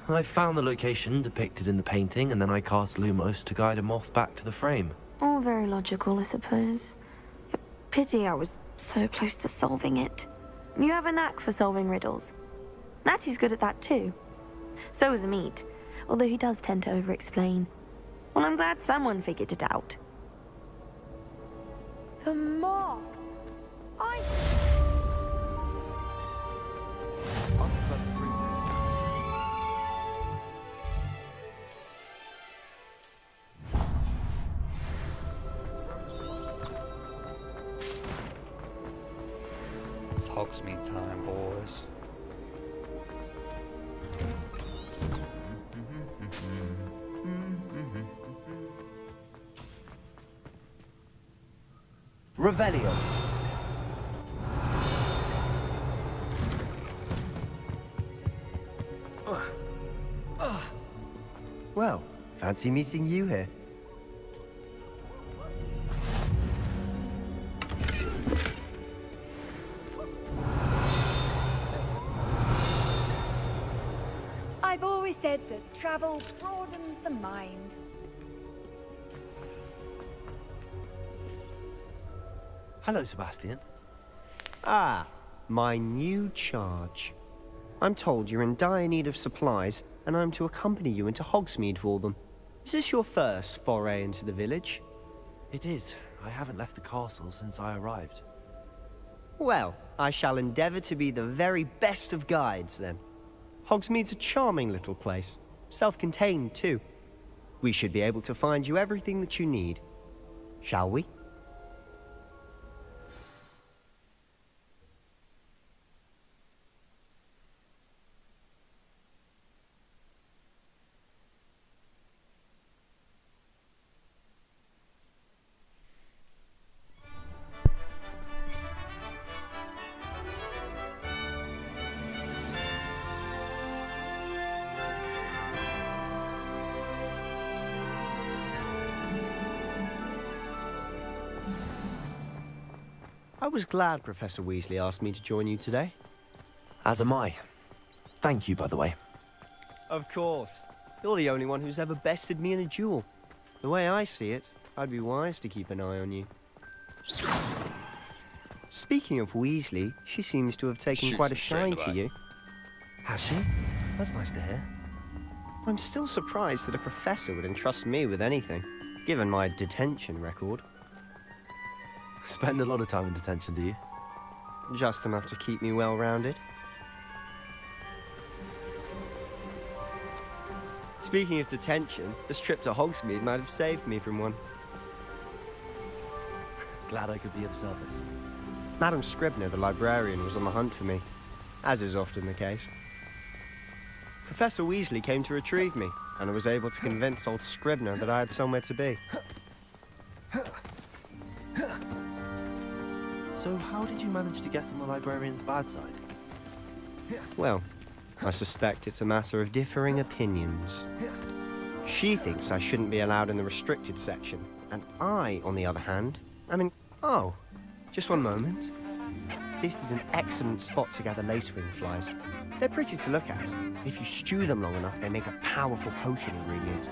I found the location depicted in the painting, and then I cast Lumos to guide a moth back to the frame. All very logical, I suppose. Pity I was so close to solving it. You have a knack for solving riddles. Natty's good at that too. So is Amit, although he does tend to over-explain. Well, I'm glad someone figured it out. The moth! It's Hogsmeade time, boys. Revelio. Well, fancy meeting you here. I've always said that travel broadens the mind. Hello, Sebastian. Ah, my new charge. I'm told you're in dire need of supplies, and I'm to accompany you into Hogsmeade for them. Is this your first foray into the village? It is. I haven't left the castle since I arrived. Well, I shall endeavor to be the very best of guides, then. Hogsmeade's a charming little place. Self-contained, too. We should be able to find you everything that you need. Shall we? I was glad Professor Weasley asked me to join you today. As am I. Thank you, by the way. Of course. You're the only one who's ever bested me in a duel. The way I see it, I'd be wise to keep an eye on you. Speaking of Weasley, she seems to have taken quite a shine to you. Has she? That's nice to hear. I'm still surprised that a professor would entrust me with anything, given my detention record. Spend a lot of time in detention, do you? Just enough to keep me well-rounded. Speaking of detention, this trip to Hogsmeade might have saved me from one. Glad I could be of service. Madam Scribner, the librarian, was on the hunt for me, as is often the case. Professor Weasley came to retrieve me, and I was able to convince old Scribner that I had somewhere to be. So how did you manage to get on the librarian's bad side? Well, I suspect it's a matter of differing opinions. She thinks I shouldn't be allowed in the restricted section, and I, on the other hand, oh, just one moment. This is an excellent spot to gather lacewing flies. They're pretty to look at. If you stew them long enough, they make a powerful potion ingredient.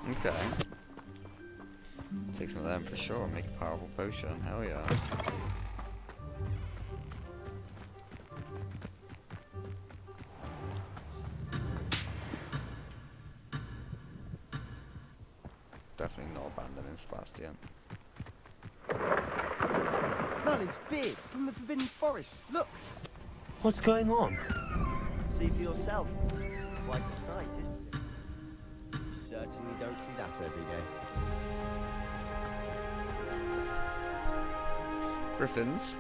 Okay. Take some of them for sure, make a powerful potion, hell yeah. Definitely not abandoning Sebastian. Merlin's beard from the Forbidden Forest, look! What's going on? See for yourself. Quite a sight, isn't it? You certainly don't see that every day. Griffins.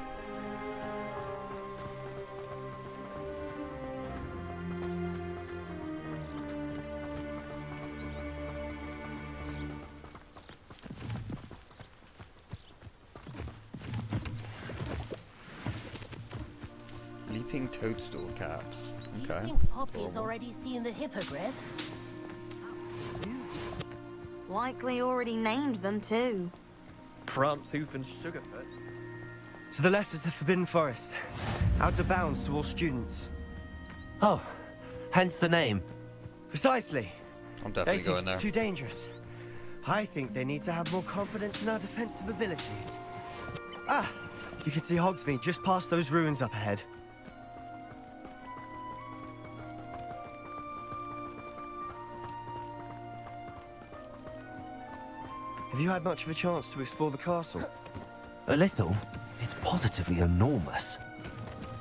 Leaping toadstool caps. Okay. You think Poppy's Adorable. already seen the hippogriffs? Likely already named them too. Prance, Hoof, and Sugarfoot. To the left is the Forbidden Forest. Out of bounds to all students. Oh, hence the name. Precisely. I'm They definitely think going it's there. too dangerous. I think they need to have more confidence in our defensive abilities. Ah, you can see Hogsmeade just past those ruins up ahead. Have you had much of a chance to explore the castle? A little. It's positively enormous.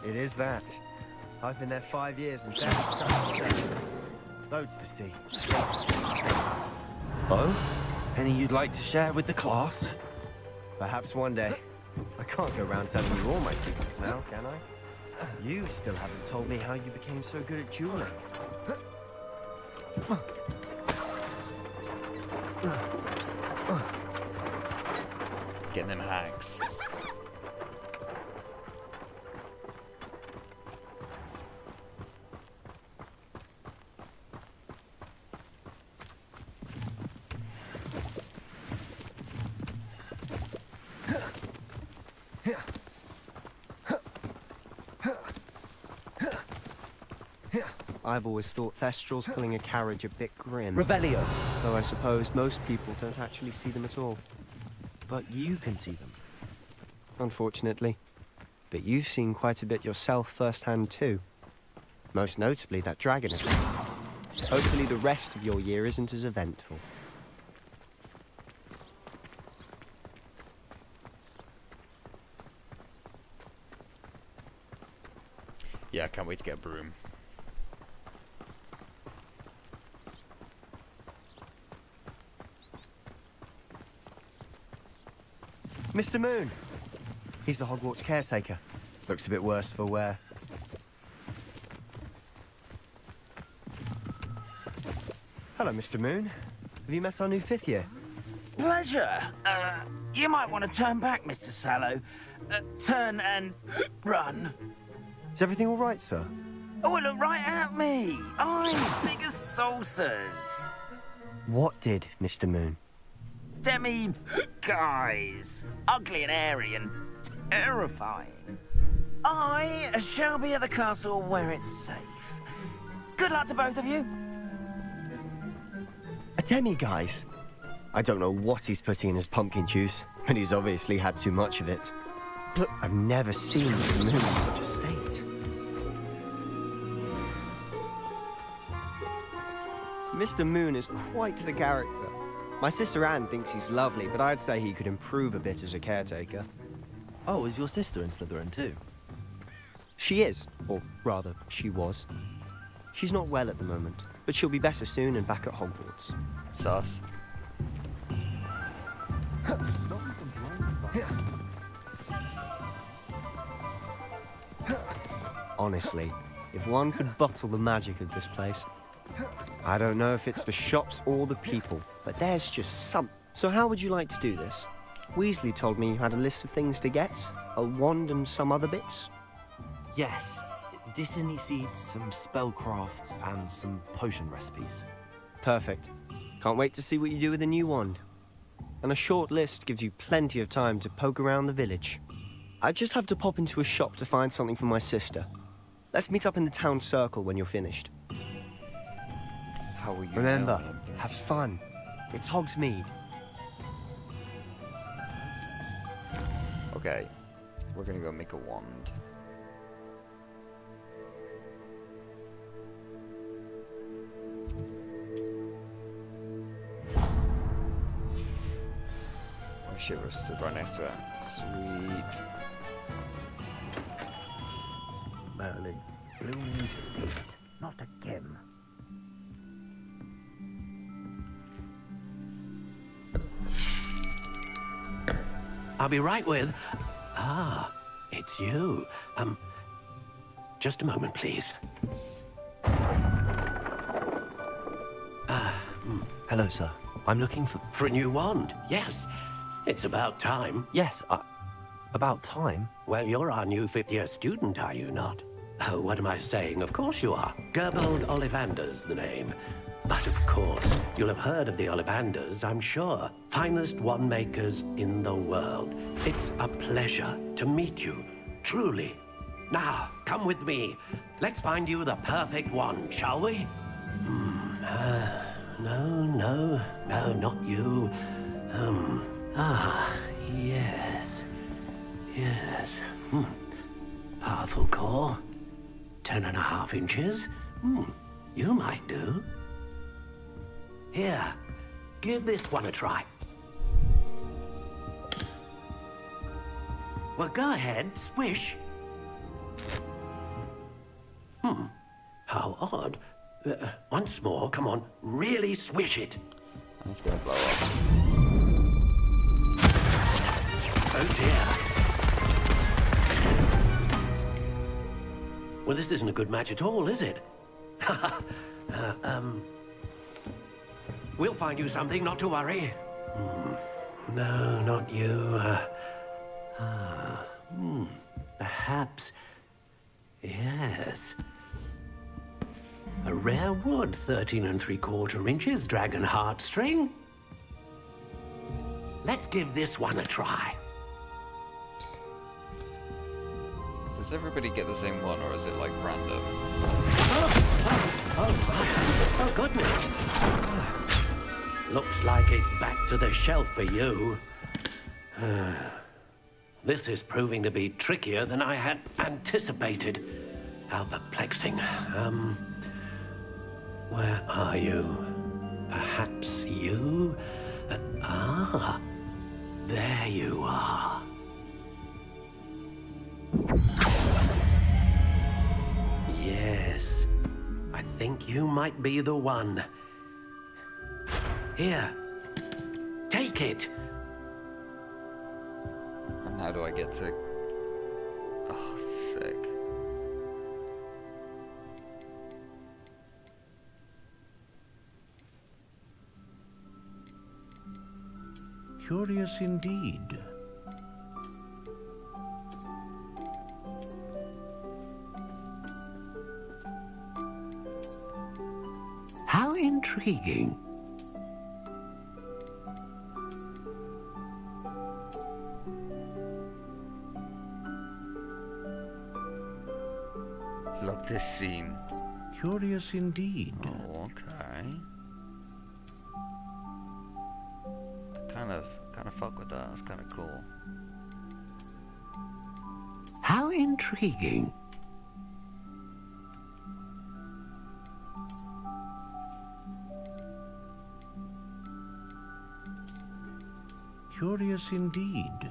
It is that. I've been there 5 years and thousands. Loads to see. Oh? Any you'd like to share with the class? Perhaps one day. I can't go around telling you all my secrets now, can I? You still haven't told me how you became so good at dueling. Getting them hacks. I've always thought Thestrals pulling a carriage a bit grim. Revelio. Though I suppose most people don't actually see them at all. But you can see them. Unfortunately. But you've seen quite a bit yourself firsthand too. Most notably that dragon attack. Hopefully the rest of your year isn't as eventful. Yeah, I can't wait to get a broom. Mr. Moon! He's the Hogwarts caretaker. Looks a bit worse for wear. Hello, Mr. Moon. Have you met our new 5th year? Pleasure. You might want to turn back, Mr. Sallow. Turn and run. Is everything all right, sir? Oh, look right at me. Eyes big as saucers. What did, Mr. Moon? Demi guys. Ugly and airy and terrifying. I shall be at the castle where it's safe. Good luck to both of you. A demi-guise? I don't know what he's putting in his pumpkin juice, but he's obviously had too much of it. But I've never seen Mr. Moon in such a state. Mr. Moon is quite the character. My sister Anne thinks he's lovely, but I'd say he could improve a bit as a caretaker. Oh, is your sister in Slytherin too? She is, or rather, she was. She's not well at the moment, but she'll be better soon and back at Hogwarts. Sus. Honestly, if one could bottle the magic of this place. I don't know if it's the shops or the people, but there's just some. So how would you like to do this? Weasley told me you had a list of things to get, a wand and some other bits. Yes. Dittany seeds, some spellcrafts, and some potion recipes. Perfect. Can't wait to see what you do with the new wand. And a short list gives you plenty of time to poke around the village. I just have to pop into a shop to find something for my sister. Let's meet up in the town circle when you're finished. How will you Remember, know? have fun. It's Hogsmeade. Okay, we're gonna go make a wand. Oh shit, we're stood right next to it. Sweet. Merlin's blooming feet, not a gem. I'll be right with... Ah, it's you. Just a moment, please. Hello, sir. I'm looking for... For a new wand, yes. It's about time. Yes, about time? Well, you're our new fifth-year student, are you not? Oh, what am I saying? Of course you are. Gerbold Ollivander's the name. But of course, you'll have heard of the Ollivanders, I'm sure. Finest wand makers in the world. It's a pleasure to meet you, truly. Now, come with me. Let's find you the perfect wand, shall we? No, not you. Yes. Yes. Powerful core. 10.5 inches. You might do. Here, give this one a try. Well, go ahead, swish. How odd. Once more, come on, really swish it. It's gonna blow up. Oh dear. Well, this isn't a good match at all, is it? We'll find you something, not to worry. No, not you. Perhaps. Yes. A rare wood, 13 3/4 inches, dragon heartstring. Let's give this one a try. Does everybody get the same one, or is it like random? Oh, goodness. Looks like it's back to the shelf for you. This is proving to be trickier than I had anticipated. How perplexing. Where are you? Perhaps you? There you are. Yes, I think you might be the one. Here, take it. And how do I get to... Oh, sick. Curious indeed. How intriguing. Love this scene. Curious indeed. Oh, okay. Kind of fuck with that. That's kind of cool. How intriguing. Curious indeed.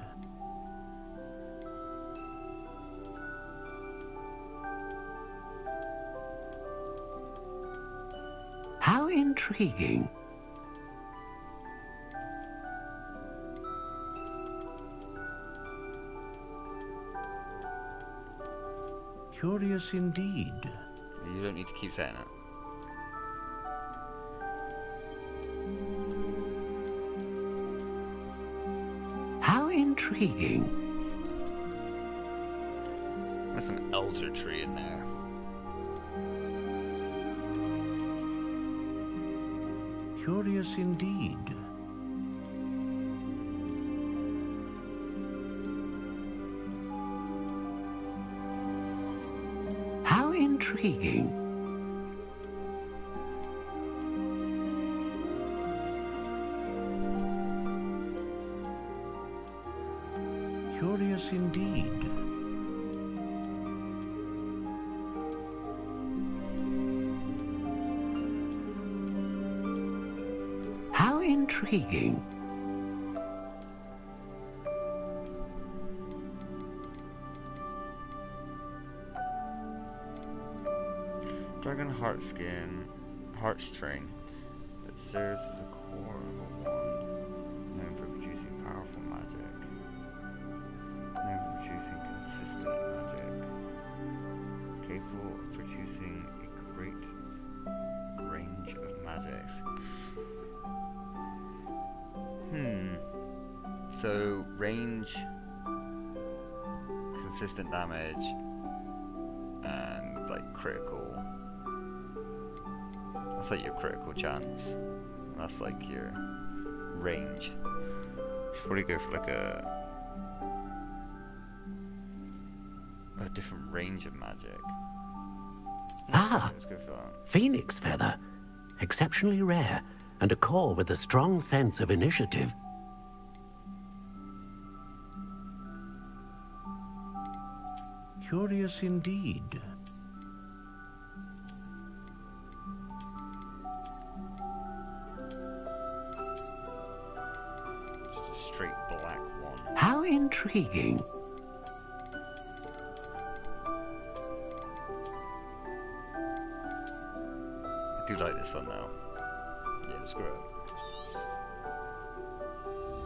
How intriguing. Curious indeed. You don't need to keep saying it. How intriguing. There's some elder tree in there. Curious indeed. How intriguing. Curious indeed. How intriguing. Dragon heartstring that serves as a core of a wand, known for producing powerful magic, known for producing consistent magic, capable of producing a great range of magics. So range, consistent damage, and like critical. That's like your critical chance. That's like your range. Should probably go for like a different range of magic. Let's go for that. Phoenix feather. Exceptionally rare, and a core with a strong sense of initiative. Curious indeed. Just a straight black one. How intriguing. I do like this one now. Yeah, screw it.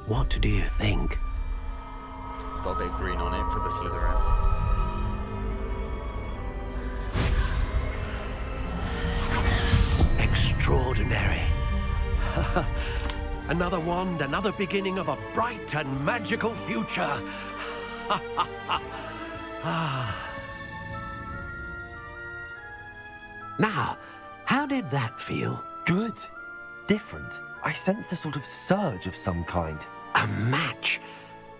What do you think? It's got a bit of green on it for the Slytherin. Extraordinary. Another wand, another beginning of a bright and magical future. Now, how did that feel? Good. Different. I sensed a sort of surge of some kind. A match.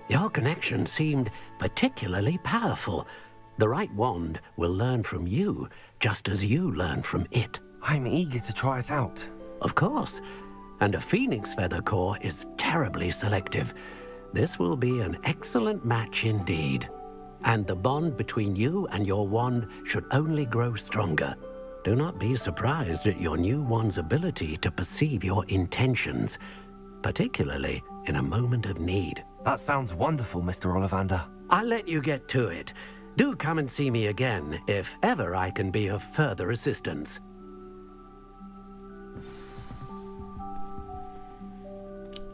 Your connection seemed particularly powerful. The right wand will learn from you, just as you learn from it. I'm eager to try it out. Of course. And a phoenix feather core is terribly selective. This will be an excellent match indeed. And the bond between you and your wand should only grow stronger. Do not be surprised at your new wand's ability to perceive your intentions, particularly in a moment of need. That sounds wonderful, Mr. Ollivander. I'll let you get to it. Do come and see me again if ever I can be of further assistance.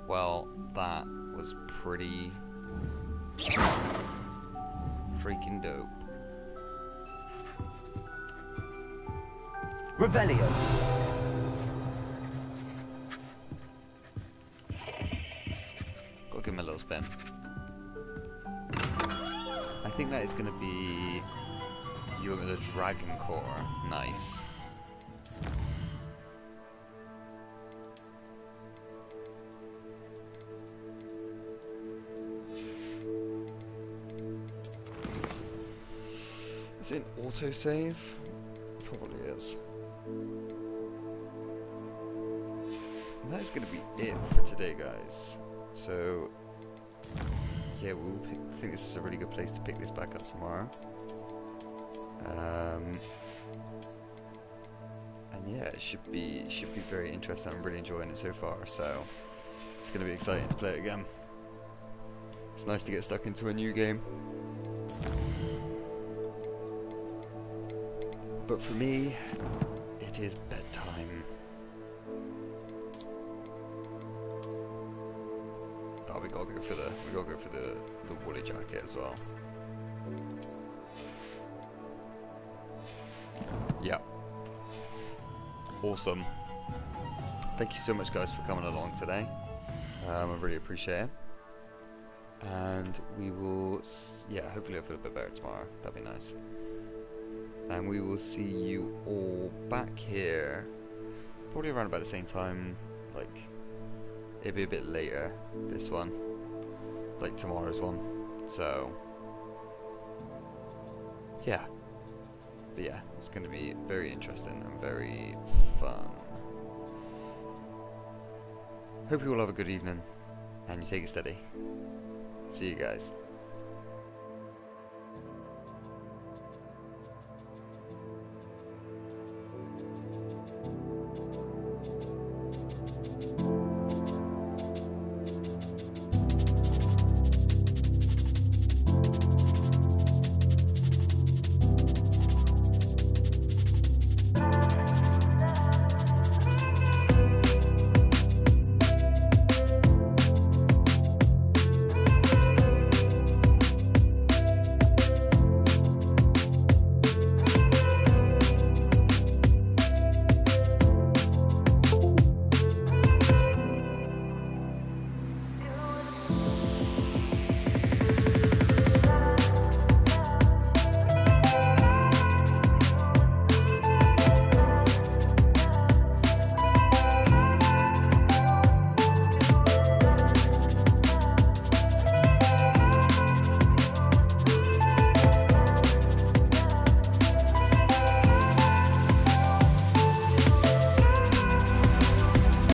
Well, that was pretty freaking dope. Revelio. Go give him a little spin. I think that is going to be you with a dragon core. Nice. Is it an autosave? Probably is. And that is going to be it for today, guys. So, yeah, we'll I think this is a really good place to pick this back up tomorrow. And yeah, it should be very interesting. I'm really enjoying it so far, so it's going to be exciting to play it again. It's nice to get stuck into a new game. But for me, it is bedtime. Oh, we gotta go for the woolly jacket as well. Yeah. Awesome. Thank you so much, guys, for coming along today. I really appreciate it. And we will, yeah, hopefully I'll feel a bit better tomorrow. That'd be nice. And we will see you all back here, probably around about the same time. Like, it'll be a bit later, this one, like tomorrow's one. So, yeah. But yeah, it's going to be very interesting and very fun. Hope you all have a good evening, and you take it steady. See you guys.